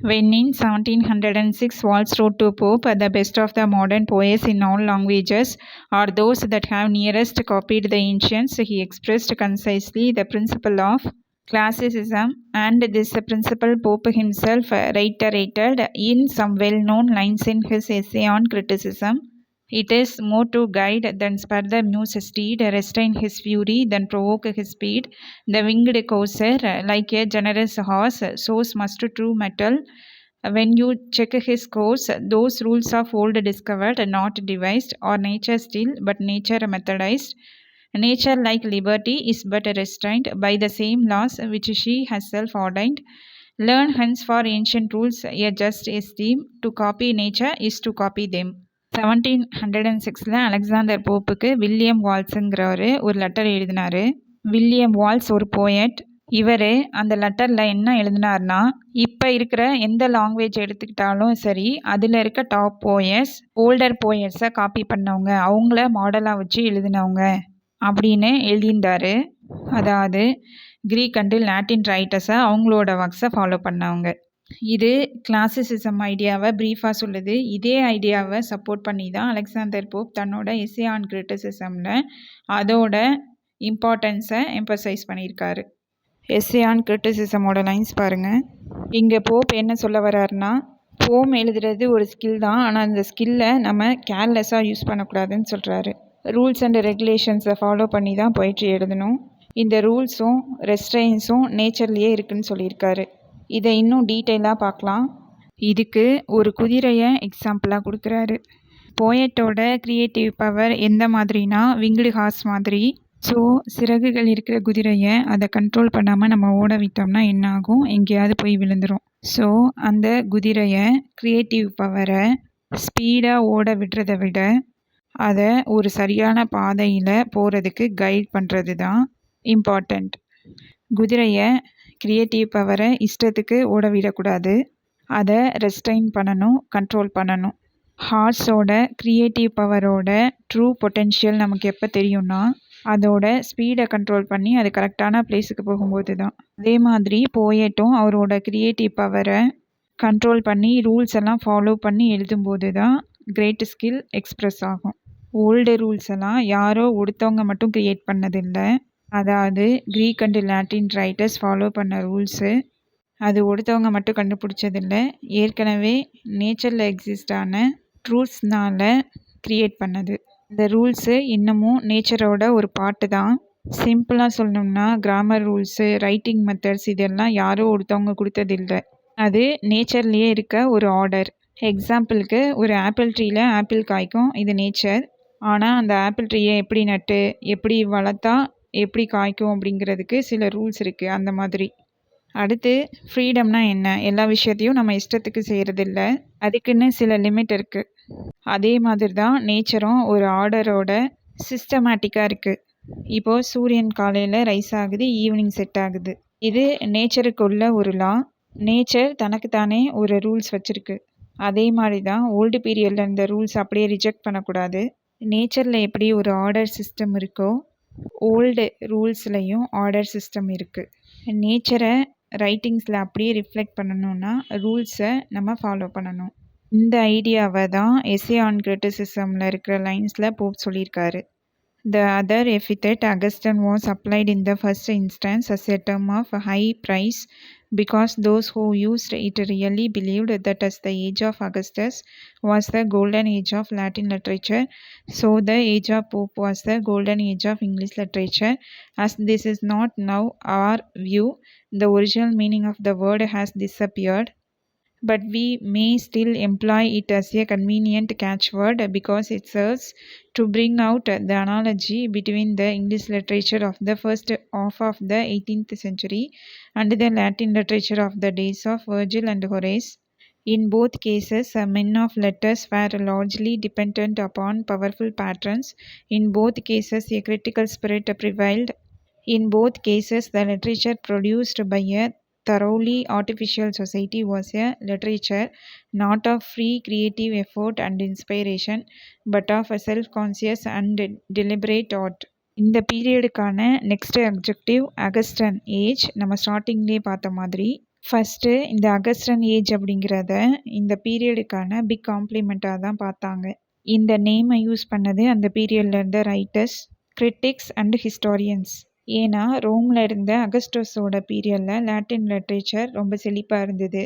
When in 1706 Walsh wrote to Pope, the best of the modern poets in all languages are those that have nearest copied the ancients, he expressed concisely the principle of classicism, and this principle Pope himself reiterated in some well-known lines in his essay on criticism. It is more to guide than spur the muse steed, restrain his fury than provoke his speed. The winged courser, like a generous horse, sows must true mettle. When you check his course, those rules of old discovered, not devised, or nature still, but nature methodized. Nature, like liberty, is but restrained by the same laws which she herself ordained. Learn hence for ancient rules a just esteem. To copy nature is to copy them. 1706 Alexander போப்புக்கு வில்லியம் வால்ஸுங்கிறவர் ஒரு லெட்டர் எழுதினார். வில்லியம் வால்ஸ் ஒரு போயட். இவர் அந்த லெட்டரில் என்ன எழுதினார்னா, இப்போ இருக்கிற எந்த லாங்குவேஜ் எடுத்துக்கிட்டாலும் சரி, அதில் இருக்க டாப் போயட்ஸ் ஓல்டர் போயட்ஸை காப்பி பண்ணவங்க, அவங்கள மாடலாக வச்சு எழுதினவங்க அப்படின்னு எழுதியிருந்தார். அதாவது க்ரீக் அண்டு லாட்டின் ரைட்டர்ஸை அவங்களோட ஒர்க்ஸை ஃபாலோ பண்ணவங்க. இது கிளாசிசிசம் ஐடியாவை ப்ரீஃபாக சொல்லுது. இதே ஐடியாவை சப்போர்ட் பண்ணி தான் அலெக்சாண்டர் போப் தன்னோட எஸ்ஸே ஆன் கிரிட்டிசிசமில் அதோட இம்பார்ட்டன்ஸை எம்பசைஸ் பண்ணியிருக்காரு. எஸ்ஸே ஆன் கிரிட்டிசிசமோட லைன்ஸ் பாருங்கள். இங்கே போப் என்ன சொல்ல வர்றாருன்னா, போம் எழுதுறது ஒரு ஸ்கில் தான், ஆனால் அந்த ஸ்கில்லை நம்ம கேர்லெஸ்ஸாக யூஸ் பண்ணக்கூடாதுன்னு சொல்கிறாரு. ரூல்ஸ் அண்ட் ரெகுலேஷன்ஸை ஃபாலோ பண்ணி தான் பொயட்ரி எழுதணும். இந்த ரூல்ஸும் ரெஸ்ட்ரெயின்ஸும் நேச்சர்லேயே இருக்குதுன்னு சொல்லியிருக்காரு. இதை இன்னும் டீட்டெயிலாக பார்க்கலாம். இதுக்கு ஒரு குதிரையை எக்ஸாம்பிளாக கொடுக்குறாரு. போயட்டோட க்ரியேட்டிவ் பவர் எந்த மாதிரினா விங்டு ஹார்ஸ் மாதிரி. ஸோ சிறகுகள் இருக்கிற குதிரையை அதை கண்ட்ரோல் பண்ணாமல் நம்ம ஓட விட்டோம்னா என்ன ஆகும், எங்கேயாவது போய் விழுந்துடும். ஸோ அந்த குதிரையை க்ரியேட்டிவ் பவரை ஸ்பீடாக ஓட விடுறதை விட அதை ஒரு சரியான பாதையில் போகிறதுக்கு கைட் பண்ணுறது தான் இம்பார்ட்டண்ட். குதிரையை க்ரியேட்டிவ் பவரை இஷ்டத்துக்கு ஓட விடக்கூடாது, அதை ரெஸ்ட்ரெயின் பண்ணணும், கண்ட்ரோல் பண்ணணும். ஹார்ஸோட க்ரியேட்டிவ் பவரோட ட்ரூ பொட்டென்ஷியல் நமக்கு எப்போ தெரியும்னா, அதோட ஸ்பீடை கண்ட்ரோல் பண்ணி அது கரெக்டான பிளேஸுக்கு போகும்போது தான். அதே மாதிரி போயட்டும் அவரோட கிரியேட்டிவ் பவரை கண்ட்ரோல் பண்ணி ரூல்ஸ் எல்லாம் ஃபாலோ பண்ணி எழுதும்போது தான் கிரேட் ஸ்கில் எக்ஸ்ப்ரெஸ் ஆகும். ஓல்டு ரூல்ஸ் எல்லாம் யாரோ ஒருத்தவங்க மட்டும் கிரியேட் பண்ணதில்லை. அதாவது Greek and Latin writers follow பண்ண ரூல்ஸு அது ஒருத்தவங்க மட்டும் கண்டுபிடிச்சதில்லை. ஏற்கனவே நேச்சரில் எக்ஸிஸ்ட் ஆன ட்ரூத்ஸ்னால க்ரியேட் பண்ணது. இந்த ரூல்ஸு இன்னமும் நேச்சரோட ஒரு பார்ட்டு தான். சிம்பிளாக சொல்லணும்னா கிராமர் ரூல்ஸு, ரைட்டிங் மெத்தட்ஸ் இதெல்லாம் யாரோ ஒருத்தவங்க கொடுத்ததில்லை. அது நேச்சர்லேயே இருக்க ஒரு ஆர்டர். எக்ஸாம்பிளுக்கு ஒரு ஆப்பிள் ட்ரீயில் ஆப்பிள் காய்க்கும், இது நேச்சர். ஆனால் அந்த ஆப்பிள் ட்ரீயை எப்படி நட்டு எப்படி வளர்த்தா எப்படி காய்க்கும் அப்படிங்கிறதுக்கு சில ரூல்ஸ் இருக்குது. அந்த மாதிரி. அடுத்து ஃப்ரீடம்னா என்ன? எல்லா விஷயத்தையும் நம்ம இஷ்டத்துக்கு செய்கிறதில்ல, அதுக்குன்னு சில லிமிட் இருக்குது. அதே மாதிரி தான் நேச்சரும் ஒரு ஆர்டரோட சிஸ்டமேட்டிக்காக இருக்குது. இப்போது சூரியன் காலையில் ரைஸ் ஆகுது, ஈவினிங் செட் ஆகுது. இது நேச்சருக்குள்ள ஒரு லா. நேச்சர் தனக்குத்தானே ஒரு ரூல்ஸ் வச்சுருக்கு. அதே மாதிரி தான் ஓல்டு பீரியடில் இந்த ரூல்ஸ் அப்படியே ரிஜெக்ட் பண்ணக்கூடாது. நேச்சரில் எப்படி ஒரு ஆர்டர் சிஸ்டம் இருக்கோ ஓல்டு ரூல்ஸ்லையும் ஆர்டர் சிஸ்டம் இருக்குது. நேச்சரை ரைட்டிங்ஸில் அப்படியே ரிஃப்ளெக்ட் பண்ணணுன்னா ரூல்ஸை நம்ம ஃபாலோ பண்ணணும். இந்த ஐடியாவை தான் எஸ்ஸே ஆன் கிரிட்டிசிசமில் இருக்கிற லைன்ஸில் போப் சொல்லியிருக்காரு. The other epithet Augustine was applied in the first instance as a term of high price because those who used it really believed that as the age of Augustus was the golden age of Latin literature, so the age of Pope was the golden age of English literature. As this is not now our view, the original meaning of the word has disappeared, but we may still employ it as a convenient catchword because it serves to bring out the analogy between the English literature of the first half of the 18th century and the Latin literature of the days of Virgil and Horace. In both cases, men of letters were largely dependent upon powerful patrons. In both cases, a critical spirit prevailed. In both cases, the literature produced by a thoroughly artificial society was a literature not of free creative effort and inspiration, but of a self-conscious and deliberate art. இந்த பீரியடுக்கான நெக்ஸ்ட் அப்ஜெக்டிவ் அகஸ்டன் ஏஜ். நம்ம ஸ்டார்டிங்லேயே பார்த்த மாதிரி ஃபஸ்ட்டு இந்த அகஸ்டன் ஏஜ் அப்படிங்கிறத இந்த பீரியடுக்கான பிக் காம்ப்ளிமெண்ட்டாக தான் பார்த்தாங்க. இந்த நேமை யூஸ் பண்ணது அந்த பீரியடில் இருந்த ரைட்டர்ஸ், கிரிட்டிக்ஸ் அண்ட் ஹிஸ்டாரியன்ஸ். ஏன்னா ரோமில் இருந்த அகஸ்டஸோட பீரியடில் லாட்டின் லிட்ரேச்சர் ரொம்ப செழிப்பாக இருந்தது.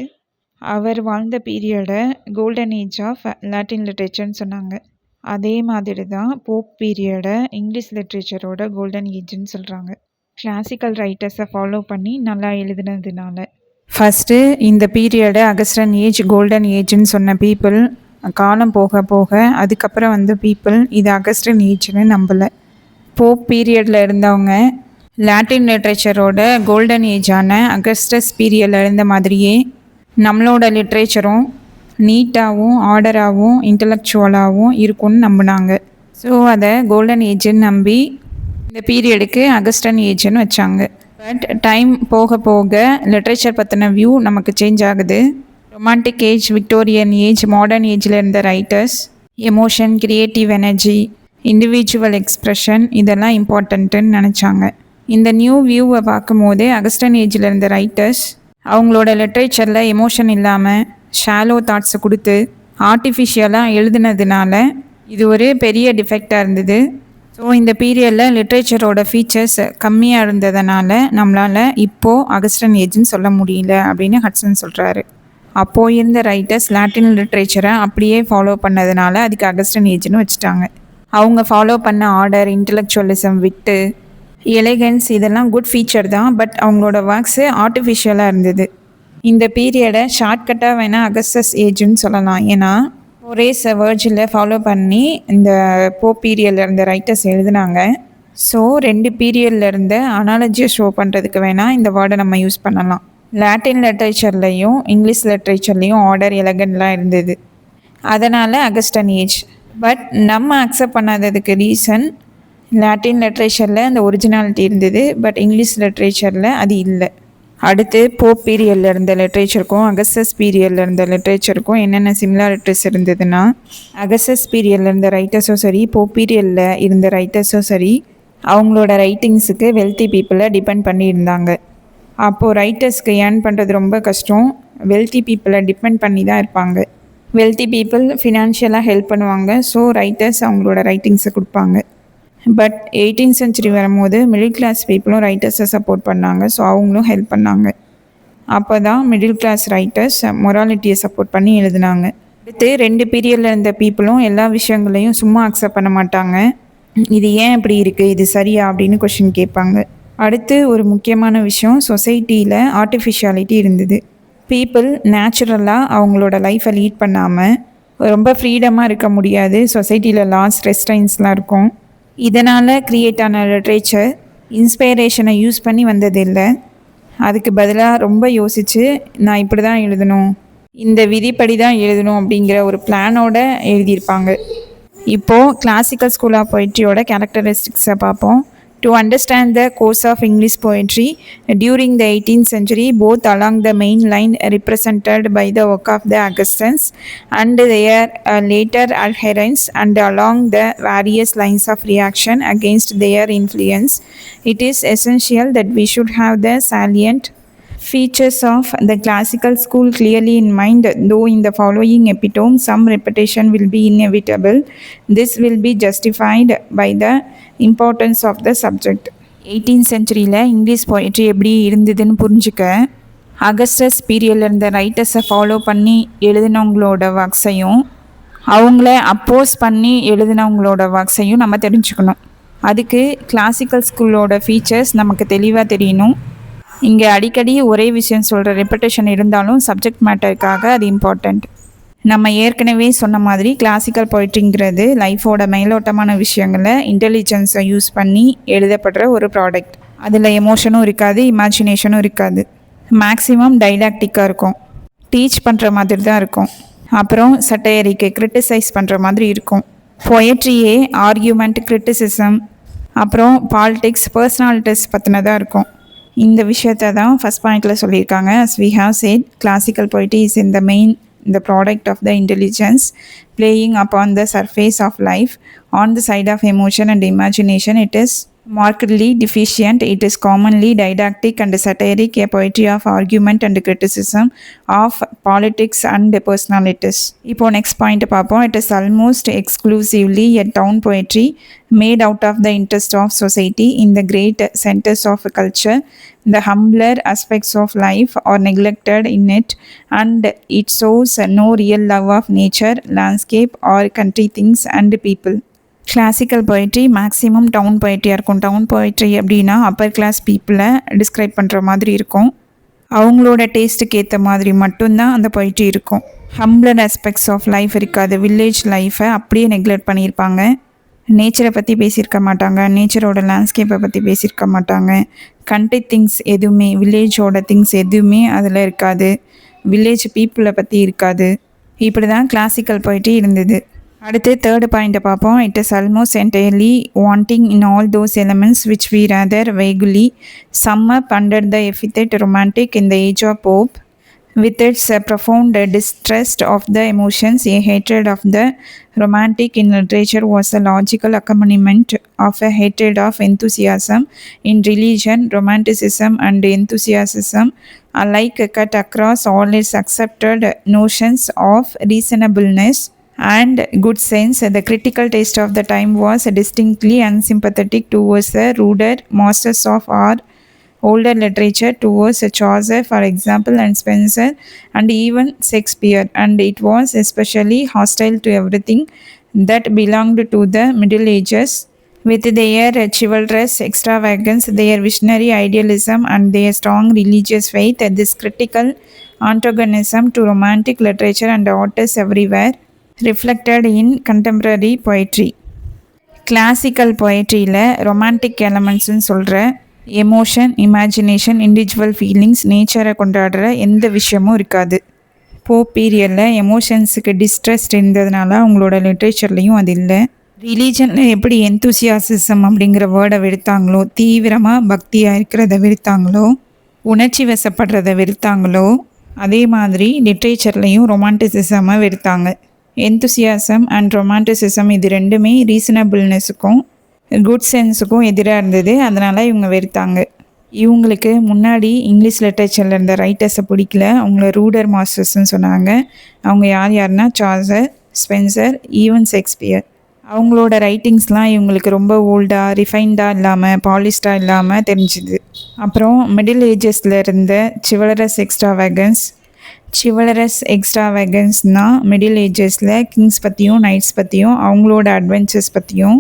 அவர் வாழ்ந்த பீரியடை கோல்டன் ஏஜ் ஆஃப் லாட்டின் லிட்ரேச்சர்னு சொன்னாங்க. அதே மாதிரி தான் போப் பீரியடை இங்கிலீஷ் லிட்ரேச்சரோட கோல்டன் ஏஜ்னு சொல்கிறாங்க. கிளாசிக்கல் ரைட்டர்ஸை ஃபாலோ பண்ணி நல்லா எழுதுனதுனால. ஃபஸ்ட்டு இந்த பீரியடை அகஸ்டன் ஏஜ் கோல்டன் ஏஜ்னு சொன்ன பீப்புள் காலம் போக போக அதுக்கப்புறம் வந்த பீப்புள் இது அகஸ்டன் ஏஜ்னு நம்பலை. போப் பீரியடில் இருந்தவங்க லாட்டின் லிட்ரேச்சரோட கோல்டன் ஏஜான அகஸ்டஸ் பீரியடில் இருந்த மாதிரியே நம்மளோட லிட்ரேச்சரும் நீட்டாகவும் ஆர்டராகவும் இன்டலெக்சுவலாகவும் இருக்கும்னு நம்பினாங்க. ஸோ அதை கோல்டன் ஏஜ்னு நம்பி இந்த பீரியடுக்கு அகஸ்டன் ஏஜ்னு வச்சாங்க. பட் டைம் போக போக லிட்ரேச்சர் பற்றின வியூ நமக்கு சேஞ்ச் ஆகுது. Romantic age, Victorian age, modern ஏஜில் இருந்த writers emotion, creative energy, individual expression இதெல்லாம் இம்பார்ட்டண்ட்டுன்னு நினச்சாங்க. இந்த நியூ வியூவை பார்க்கும்போது அகஸ்டன் ஏஜில் இருந்த ரைட்டர்ஸ் அவங்களோட லிட்ரேச்சரில் எமோஷன் இல்லாமல் ஷாலோ தாட்ஸை கொடுத்து ஆர்டிஃபிஷியலாக எழுதுனதுனால இது ஒரு பெரிய டிஃபெக்டாக இருந்தது. ஸோ இந்த பீரியடில் லிட்ரேச்சரோட ஃபீச்சர்ஸ் கம்மியாக இருந்ததுனால நம்மளால் இப்போது அகஸ்டன் ஏஜ்னு சொல்ல முடியல அப்படின்னு ஹட்சன் சொல்கிறாரு. அப்போது இருந்த ரைட்டர்ஸ் லாட்டின் லிட்ரேச்சரை அப்படியே ஃபாலோ பண்ணதுனால அதுக்கு அகஸ்டன் ஏஜ்னு வச்சுட்டாங்க. அவங்க ஃபாலோ பண்ண ஆர்டர், இன்டலெக்சுவலிசம், விட்டு, எலிகன்ஸ் இதெல்லாம் குட் ஃபீச்சர் தான். பட் அவங்களோட ஒர்க்ஸு ஆர்டிஃபிஷியலாக இருந்தது. இந்த பீரியடை ஷார்ட்கட்டாக வேணால் அகஸ்டஸ் ஏஜ்னு சொல்லலாம். ஏன்னா ஹோரேஸ், வர்ஜிலை ஃபாலோ பண்ணி இந்த போப் பீரியடில் இருந்த ரைட்டர்ஸ் எழுதினாங்க. ஸோ ரெண்டு பீரியடில் இருந்த அனாலஜியை ஷோ பண்ணுறதுக்கு வேணால் இந்த வேர்டை நம்ம யூஸ் பண்ணலாம். லாட்டின் லிட்ரேச்சர்லேயும் இங்கிலீஷ் லிட்ரேச்சர்லேயும் ஆர்டர், எலகன்லாம் இருந்தது. அதனால் அகஸ்டன் ஏஜ். பட் நம்ம அக்செப்ட் பண்ணாததுக்கு ரீசன் லாட்டின் லிட்ரேச்சரில் அந்த ஒரிஜினாலிட்டி இருந்தது, பட் இங்கிலீஷ் லிட்ரேச்சரில் அது இல்லை. அடுத்து போப் பீரியடில் இருந்த லிட்ரேச்சருக்கும் அகஸ்டஸ் பீரியடில் இருந்த லிட்ரேச்சருக்கும் என்னென்ன சிமிலாரிட்டிஸ் இருந்ததுன்னா, அகஸ்டஸ் பீரியடில் இருந்த ரைட்டர்ஸும் சரி, போப் பீரியடில் இருந்த ரைட்டர்ஸும் சரி அவங்களோட ரைட்டிங்ஸுக்கு வெல்த்தி பீப்புளை டிபெண்ட் பண்ணியிருந்தாங்க. அப்போது ரைட்டர்ஸ்க்கு ஏர்ன் பண்ணுறது ரொம்ப கஷ்டம். வெல்த்தி பீப்புளை டிபெண்ட் பண்ணி தான் இருப்பாங்க. வெல்த்தி பீப்புள் ஃபினான்ஷியலாக ஹெல்ப் பண்ணுவாங்க. ஸோ ரைட்டர்ஸ் அவங்களோட ரைட்டிங்ஸை கொடுப்பாங்க. பட் 18th சென்ச்சுரி வரும்போது மிடில் கிளாஸ் பீப்புளும் ரைட்டர்ஸை சப்போர்ட் பண்ணாங்க. ஸோ அவங்களும் ஹெல்ப் பண்ணாங்க. அப்போ தான் மிடில் கிளாஸ் ரைட்டர்ஸ் மொராலிட்டியை சப்போர்ட் பண்ணி எழுதினாங்க. அடுத்து 2 பீரியடில் இருந்த பீப்புளும் எல்லா விஷயங்களையும் சும்மா அக்செப்ட் பண்ண மாட்டாங்க. இது ஏன் இப்படி இருக்குது, இது சரியா அப்படின்னு கொஷின் கேட்பாங்க. அடுத்து ஒரு முக்கியமான விஷயம், சொசைட்டியில் ஆர்டிஃபிஷியாலிட்டி இருந்தது. பீப்புள் நேச்சுரலாக அவங்களோட லைஃப்பை லீட் பண்ணாமல் ரொம்ப ஃப்ரீடமாக இருக்க முடியாது. சொசைட்டியில் லாஸ் ரெஸ்ட்ரைன்ஸ்லாம் இருக்கும். இதனால் க்ரியேட் ஆன லிட்ரேச்சர் இன்ஸ்பைரேஷனை யூஸ் பண்ணி வந்ததில்லை. அதுக்கு பதிலாக ரொம்ப யோசித்து நான் இப்படி தான் எழுதணும், இந்த விதிப்படி தான் எழுதணும் அப்படிங்கிற ஒரு பிளானோட எழுதியிருப்பாங்க. இப்போது கிளாசிக்கல் ஸ்கூல் ஆஃப் பொயட்ரியோட கேரக்டரிஸ்டிக்ஸை பார்ப்போம். To understand the course of English poetry during the 18th century, both along the main line represented by the work of the Augustans and their later adherents, and along the various lines of reaction against their influence, it is essential that we should have the salient features of the classical school clearly in mind. Though in the following epitome some repetition will be inevitable, this will be justified by the importance of the subject. 18th சென்ச்சுரியில் இங்கிலீஷ் போய்ட்ரி எப்படி இருந்ததுன்னு புரிஞ்சுக்க அகஸ்டஸ் பீரியடில் இருந்த ரைட்டர்ஸை ஃபாலோ பண்ணி எழுதினவங்களோட ஒர்க்ஸையும் அவங்கள அப்போஸ் பண்ணி எழுதினவங்களோட ஒர்க்ஸையும் நம்ம தெரிஞ்சுக்கணும். அதுக்கு கிளாசிக்கல் ஸ்கூலோட ஃபீச்சர்ஸ் நமக்கு தெளிவாக தெரியணும். இங்கே அடிக்கடி ஒரே விஷயம் சொல்கிற ரெப்படேஷன் இருந்தாலும் சப்ஜெக்ட் மேட்டருக்காக அது இம்பார்ட்டண்ட். நம்ம ஏற்கனவே சொன்ன மாதிரி கிளாசிக்கல் பொய்ட்ரிங்கிறது லைஃபோட மேலோட்டமான விஷயங்களை இன்டெலிஜென்ஸை யூஸ் பண்ணி எழுதப்படுற ஒரு ப்ராடக்ட். அதில் எமோஷனும் இருக்காது, இமேஜினேஷனும் இருக்காது. மேக்ஸிமம் டைலாக்டிக்காக இருக்கும், டீச் பண்ணுற மாதிரி தான் இருக்கும். அப்புறம் சட்டையரிக்கு கிரிட்டிசைஸ் பண்ணுற மாதிரி இருக்கும். பொயட்ரியே ஆர்கியூமெண்ட், கிரிட்டிசிசம், அப்புறம் பாலிடிக்ஸ், பர்சனாலிட்டிஸ் பற்றினதாக இருக்கும். இந்த விஷயத்தை தான் ஃபஸ்ட் பாயிண்டில் சொல்லியிருக்காங்க. as we have said, classical poetry is in the main the product of the intelligence playing upon the surface of life. On the side of emotion and imagination, it is markedly deficient. It is commonly didactic and satiric, a poetry of argument and criticism of politics and personalities. இப்போ next point பார்ப்போம். It is almost exclusively a town poetry made out of the interest of society in the great centers of culture. The humbler aspects of life are neglected in it, and it shows no real love of nature, landscape or country things and people. Classical poetry maximum town பொயட்ரியாக இருக்கும். டவுன் பொயட்ரி அப்படின்னா அப்பர் கிளாஸ் பீப்புளை டிஸ்கிரைப் பண்ணுற மாதிரி இருக்கும். அவங்களோட டேஸ்ட்டுக்கு ஏற்ற மாதிரி மட்டும்தான் அந்த பொயட்ரி இருக்கும். ஹம்பிளர் ஆஸ்பெக்ட்ஸ் ஆஃப் லைஃப் இருக்காது. வில்லேஜ் லைஃப்பை அப்படியே நெக்லெக்ட் பண்ணியிருப்பாங்க. நேச்சரை பற்றி பேசியிருக்க மாட்டாங்க, நேச்சரோட லேண்ட்ஸ்கேப்பை பற்றி பேசியிருக்க மாட்டாங்க. கண்ட்ரி திங்ஸ் எதுவுமே, வில்லேஜோட திங்ஸ் எதுவுமே அதில் இருக்காது. வில்லேஜ் பீப்புளை பற்றி இருக்காது. இப்படி தான் கிளாசிக்கல் பொயட்ரி இருந்தது. அடுத்து தேர்டு பாயிண்ட்டை பார்ப்போம். It is almost entirely wanting in all those elements which we rather vaguely sum up under the epithet romantic in the age of Pope. With its profound distrust of the emotions, a hatred of the romantic in literature was a logical accompaniment of a hatred of enthusiasm in religion. Romanticism and enthusiasm alike cut across all its accepted notions of reasonableness and good sense. The critical taste of the time was distinctly unsympathetic towards the ruder masters of our older literature, towards Chaucer, for example, and Spenser, and even Shakespeare, and it was especially hostile to everything that belonged to the Middle Ages, with their chivalrous extravagance, their visionary idealism, and their strong religious faith. This critical antagonism to romantic literature and artists everywhere reflected in contemporary poetry. Classical பொயட்ரியில் ரொமான்டிக் எலமெண்ட்ஸ்ன்னு சொல்கிற எமோஷன், இமேஜினேஷன், இண்டிவிஜுவல் ஃபீலிங்ஸ், நேச்சரை கொண்டாடுற எந்த விஷயமும் இருக்காது. போப் பீரியடில் எமோஷன்ஸுக்கு டிஸ்ட்ரெஸ்ட் இருந்ததுனால அவங்களோட லிட்ரேச்சர்லேயும் அது இல்லை. ரிலீஜனில் எப்படி எந்தூசியாசிசம் அப்படிங்கிற வேர்டை வெறுத்தாங்களோ, தீவிரமாக பக்தியாக இருக்கிறத வெறுத்தாங்களோ, உணர்ச்சி வசப்படுறத வெறுத்தாங்களோ, அதே மாதிரி லிட்ரேச்சர்லேயும் ரொமான்டிசிசமை வெறுத்தாங்க. எந்தூசியாசம் அண்ட் ரொமான்டிசிசம் இது ரெண்டுமே ரீசனபிள்னஸுக்கும் குட் சென்ஸுக்கும் எதிராக இருந்தது. அதனால் இவங்க வெறுத்தாங்க. இவங்களுக்கு முன்னாடி இங்கிலீஷ் லிட்ரேச்சரில் இருந்த ரைட்டர்ஸை பிடிக்கல. அவங்கள ரூடர் மாஸ்டர்ஸ்ன்னு சொன்னாங்க. அவங்க யாருன்னா சார்ல்ஸ், ஸ்பென்சர், ஈவன் ஷேக்ஸ்பியர். அவங்களோட ரைட்டிங்ஸ்லாம் இவங்களுக்கு ரொம்ப ஓல்டாக, ரிஃபைன்டாக இல்லாமல், பாலிஷ்டாக இல்லாமல் தெரிஞ்சுது. அப்புறம் மிடில் ஏஜஸில் இருந்த சிவலரஸ் எக்ஸ்ட்ராவேகன்ஸ்னால் மிடில் ஏஜஸில் கிங்ஸ் பற்றியும் நைட்ஸ் பற்றியும் அவங்களோட அட்வென்ச்சர்ஸ் பற்றியும்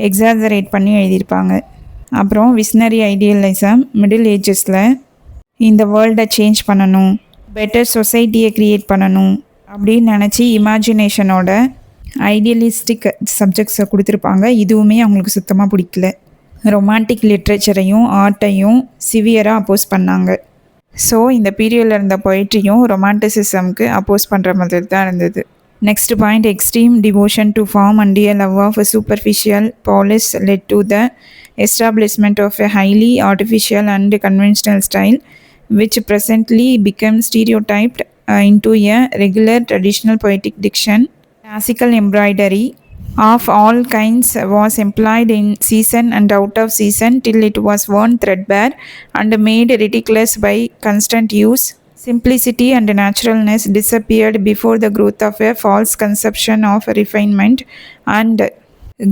எக்ஸாஜரேட் பண்ணி எழுதியிருப்பாங்க. அப்புறம் விஸ்னரி ஐடியலிசம் மிடில் ஏஜஸில் இந்த வேர்ல்டை சேஞ்ச் பண்ணணும், பெட்டர் சொசைட்டியை க்ரியேட் பண்ணணும் அப்படின்னு நினச்சி இமேஜினேஷனோட ஐடியலிஸ்டிக் சப்ஜெக்ட்ஸை கொடுத்துருப்பாங்க. இதுவுமே அவங்களுக்கு சுத்தமாக பிடிக்கல. ரொமான்டிக் லிட்ரேச்சரையும் ஆர்ட்டையும் சிவியராக அப்போஸ் பண்ணாங்க. ஸோ இந்த பீரியடில் இருந்த பொயட்ரியும் ரொமான்டிசிசம்க்கு அப்போஸ் பண்ணுற மாதிரி தான் இருந்தது. Next point, extreme devotion to form and a love of a superficial polish led to the establishment of a highly artificial and conventional style which presently became stereotyped into a regular traditional poetic diction. Classical embroidery of all kinds was employed in season and out of season till it was worn threadbare and made ridiculous by constant use. Simplicity and naturalness disappeared before the growth of a false conception of refinement, and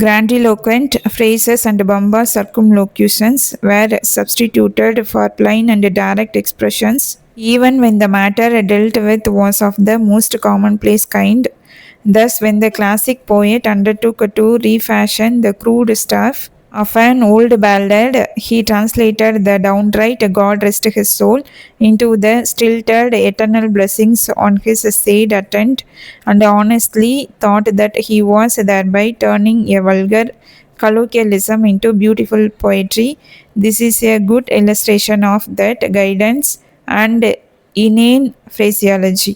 grandiloquent phrases and bombast circumlocutions were substituted for plain and direct expressions, even when the matter dealt with was of the most commonplace kind. Thus, when the classic poet undertook to refashion the crude stuff of an old ballad, he translated the downright "God rest his soul" into the stilted eternal blessings on his said attent, and honestly thought that he was thereby turning a vulgar colloquialism into beautiful poetry. This is a good illustration of that guidance and inane phraseology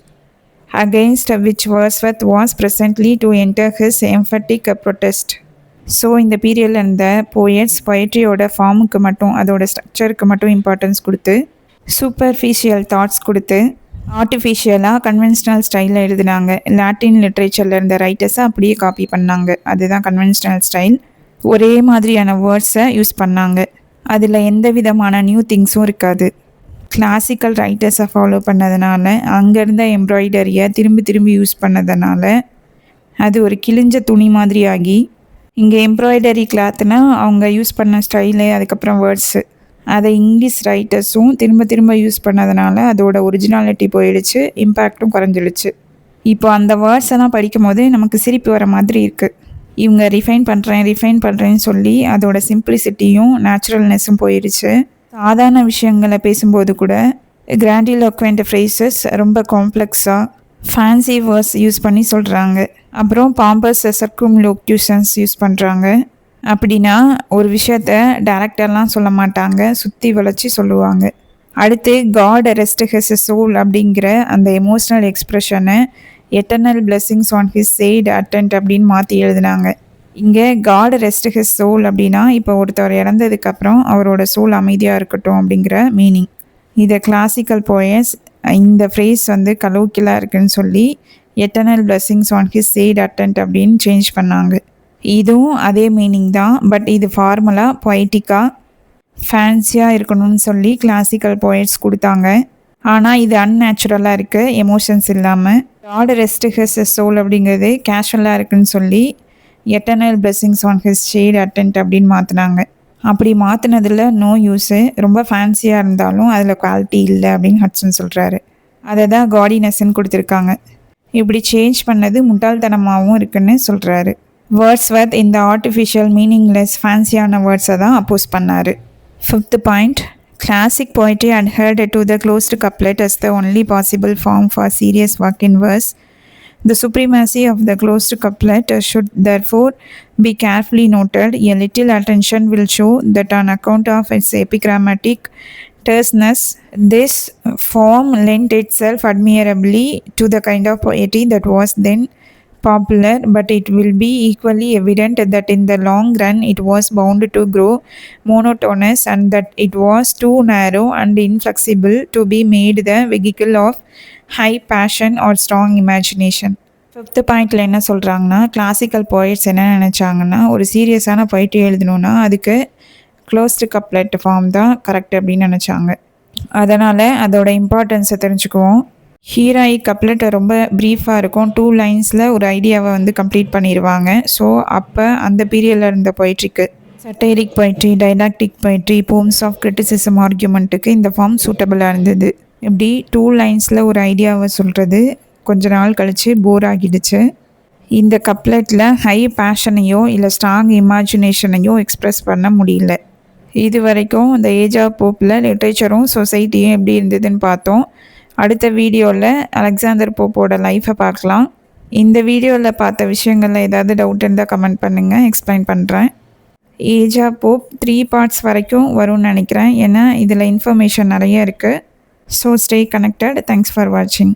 against which Wordsworth was presently to enter his emphatic protest. So இந்த பீரியடில் இருந்த போயட்ஸ் பொயட்ரியோட ஃபார்முக்கு மட்டும், அதோட ஸ்ட்ரக்சருக்கு மட்டும் இம்பார்ட்டன்ஸ் கொடுத்து, சூப்பர்ஃபிஷியல் தாட்ஸ் கொடுத்து, ஆர்டிஃபிஷியலாக கன்வென்ஷனல் ஸ்டைலில் எழுதினாங்க. லாட்டின் லிட்ரேச்சரில் இருந்த ரைட்டர்ஸை அப்படியே காப்பி பண்ணாங்க. அதுதான் கன்வென்ஷனல் ஸ்டைல். ஒரே மாதிரியான வேர்ட்ஸை யூஸ் பண்ணாங்க. அதில் எந்த விதமான நியூ திங்ஸும் இருக்காது. கிளாசிக்கல் ரைட்டர்ஸை ஃபாலோ பண்ணதுனால, அங்கேருந்த எம்ப்ராய்டரியை திரும்பி யூஸ் பண்ணதுனால அது ஒரு கிழிஞ்ச துணி மாதிரி ஆகி, இங்கே எம்ப்ராய்டரி கிளாத்னா அவங்க யூஸ் பண்ண ஸ்டைலு, அதுக்கப்புறம் வேர்ட்ஸு, அதை இங்கிலீஷ் ரைட்டர்ஸும் திரும்ப யூஸ் பண்ணதுனால அதோட ஒரிஜினாலிட்டி போயிடுச்சு, இம்பேக்டும் குறைஞ்சிடுச்சு. இப்போ அந்த வேர்ட்ஸ் எல்லாம் படிக்கும் போது நமக்கு சிரிப்பு வர மாதிரி இருக்குது. இவங்க ரிஃபைன் பண்ணுறேன்னு சொல்லி அதோட சிம்பிளிசிட்டியும் நேச்சுரல்னஸும் போயிடுச்சு. சாதாரண விஷயங்களை பேசும்போது கூட கிராண்டிலோக்வெண்ட் ஃப்ரேசஸ் ரொம்ப காம்ப்ளெக்ஸாக ஃபேன்சி வேர்ட்ஸ் யூஸ் பண்ணி சொல்கிறாங்க. அப்புறம் பாம்பஸ் சர்க்கும்லோக்யூஷன்ஸ் யூஸ் பண்ணுறாங்க. அப்படின்னா ஒரு விஷயத்த டேரக்டர்லாம் சொல்ல மாட்டாங்க, சுற்றி வளைச்சி சொல்லுவாங்க. அடுத்து காட் ரெஸ்ட் ஹிஸ் சோல் அப்படிங்கிற அந்த எமோஷ்னல் எக்ஸ்ப்ரெஷனை eternal blessings on his shade attend அப்படின்னு மாற்றி எழுதினாங்க. இங்கே காட் ரெஸ்ட் ஹிஸ் சோல் அப்படின்னா இப்போ ஒருத்தர் இறந்ததுக்கப்புறம் அவரோட சோல் அமைதியாக இருக்கட்டும் அப்படிங்கிற மீனிங். இதை கிளாசிக்கல் போயட்ஸ் இந்த ஃப்ரேஸ் வந்து கலோக்கியலாக இருக்குன்னு சொல்லி eternal blessings on his shade attend அப்படின்னு சேஞ்ச் பண்ணாங்க. இதுவும் அதே மீனிங் தான், பட் இது ஃபார்முலா பொய்டிக்காக ஃபேன்சியாக இருக்கணும்னு சொல்லி கிளாசிக்கல் போயட்ஸ் கொடுத்தாங்க. ஆனால் இது அன்நேச்சுரலாக இருக்குது, எமோஷன்ஸ் இல்லாமல். காட் ரெஸ்ட் ஹிஸ் சோல் அப்படிங்கிறது கேஷுவலாக இருக்குன்னு சொல்லி eternal blessings on his shade attend அப்படின்னு மாற்றினாங்க. அப்படி மாற்றினதில் நோ யூஸு, ரொம்ப ஃபேன்சியாக இருந்தாலும் அதில் குவாலிட்டி இல்லை அப்படின்னு ஹட்சன் சொல்கிறாரு. அதை தான் காடினஸ்ன்னு கொடுத்துருக்காங்க. இப்படி சேஞ்ச் பண்ணது முட்டாள்தனமாகவும் இருக்குன்னு சொல்கிறாரு. வேர்ட்ஸ்வர்த் இந்த ஆர்டிஃபிஷியல் மீனிங்லெஸ் ஃபேன்சியான வேர்ட்ஸை தான் அப்போஸ் பண்ணார். 5th point, classic poetry adhered to the closed couplet as the only possible form for serious work in verse. The supremacy of the closed couplet should therefore be carefully noted. A little attention will show that on account of its epigrammatic terseness, this form lent itself admirably to the kind of poetry that was then popular, but it will be equally evident that in the long run it was bound to grow monotonous, and that it was too narrow and inflexible to be made the vehicle of high passion or strong imagination. 5th பாயிண்டில் என்ன சொல்கிறாங்கன்னா, கிளாசிக்கல் போயட்ஸ் என்ன நினச்சாங்கன்னா, ஒரு சீரியஸான போய்ட்ரி எழுதணுன்னா அதுக்கு க்ளோஸ்டு கப்லெட் ஃபார்ம் தான் கரெக்ட் அப்படின்னு நினச்சாங்க. அதனால் அதோட இம்பார்ட்டன்ஸை தெரிஞ்சுக்குவோம். ஹீராயிக் கப்லெட் ரொம்ப ப்ரீஃபாக இருக்கும். 2 லைன்ஸில் ஒரு ஐடியாவை வந்து கம்ப்ளீட் பண்ணிடுவாங்க. ஸோ அப்போ அந்த பீரியடில் இருந்த பொய்ட்ரிக்கு satiric poetry, didactic poetry, poems of criticism ஆர்கியூமெண்ட்டுக்கு இந்த ஃபார்ம் சூட்டபுளாக இருந்தது. இப்படி 2 லைன்ஸில் ஒரு ஐடியாவை சொல்கிறது கொஞ்ச நாள் கழித்து போர் ஆகிடுச்சு. இந்த கப்லெட்டில் ஹை பேஷனையோ இல்லை ஸ்ட்ராங் இமேஜினேஷனையோ எக்ஸ்ப்ரெஸ் பண்ண முடியல. இது வரைக்கும் இந்த ஏஜ் ஆஃப் போப்பில் லிட்ரேச்சரும் சொசைட்டியும் எப்படி இருந்ததுன்னு பார்த்தோம். அடுத்த வீடியோவில் அலெக்சாண்டர் போப்போட லைஃப்பை பார்க்கலாம். இந்த வீடியோவில் பார்த்த விஷயங்களில் ஏதாவது டவுட் இருந்தால் கமெண்ட் பண்ணுங்கள், எக்ஸ்பிளைன் பண்ணுறேன். ஏஜ் ஆஃப் போப் 3 பார்ட்ஸ் வரைக்கும் வரும்னு நினைக்கிறேன். ஏன்னா இதில் இன்ஃபர்மேஷன் நிறைய இருக்குது. So stay connected. Thanks for வாட்சிங்.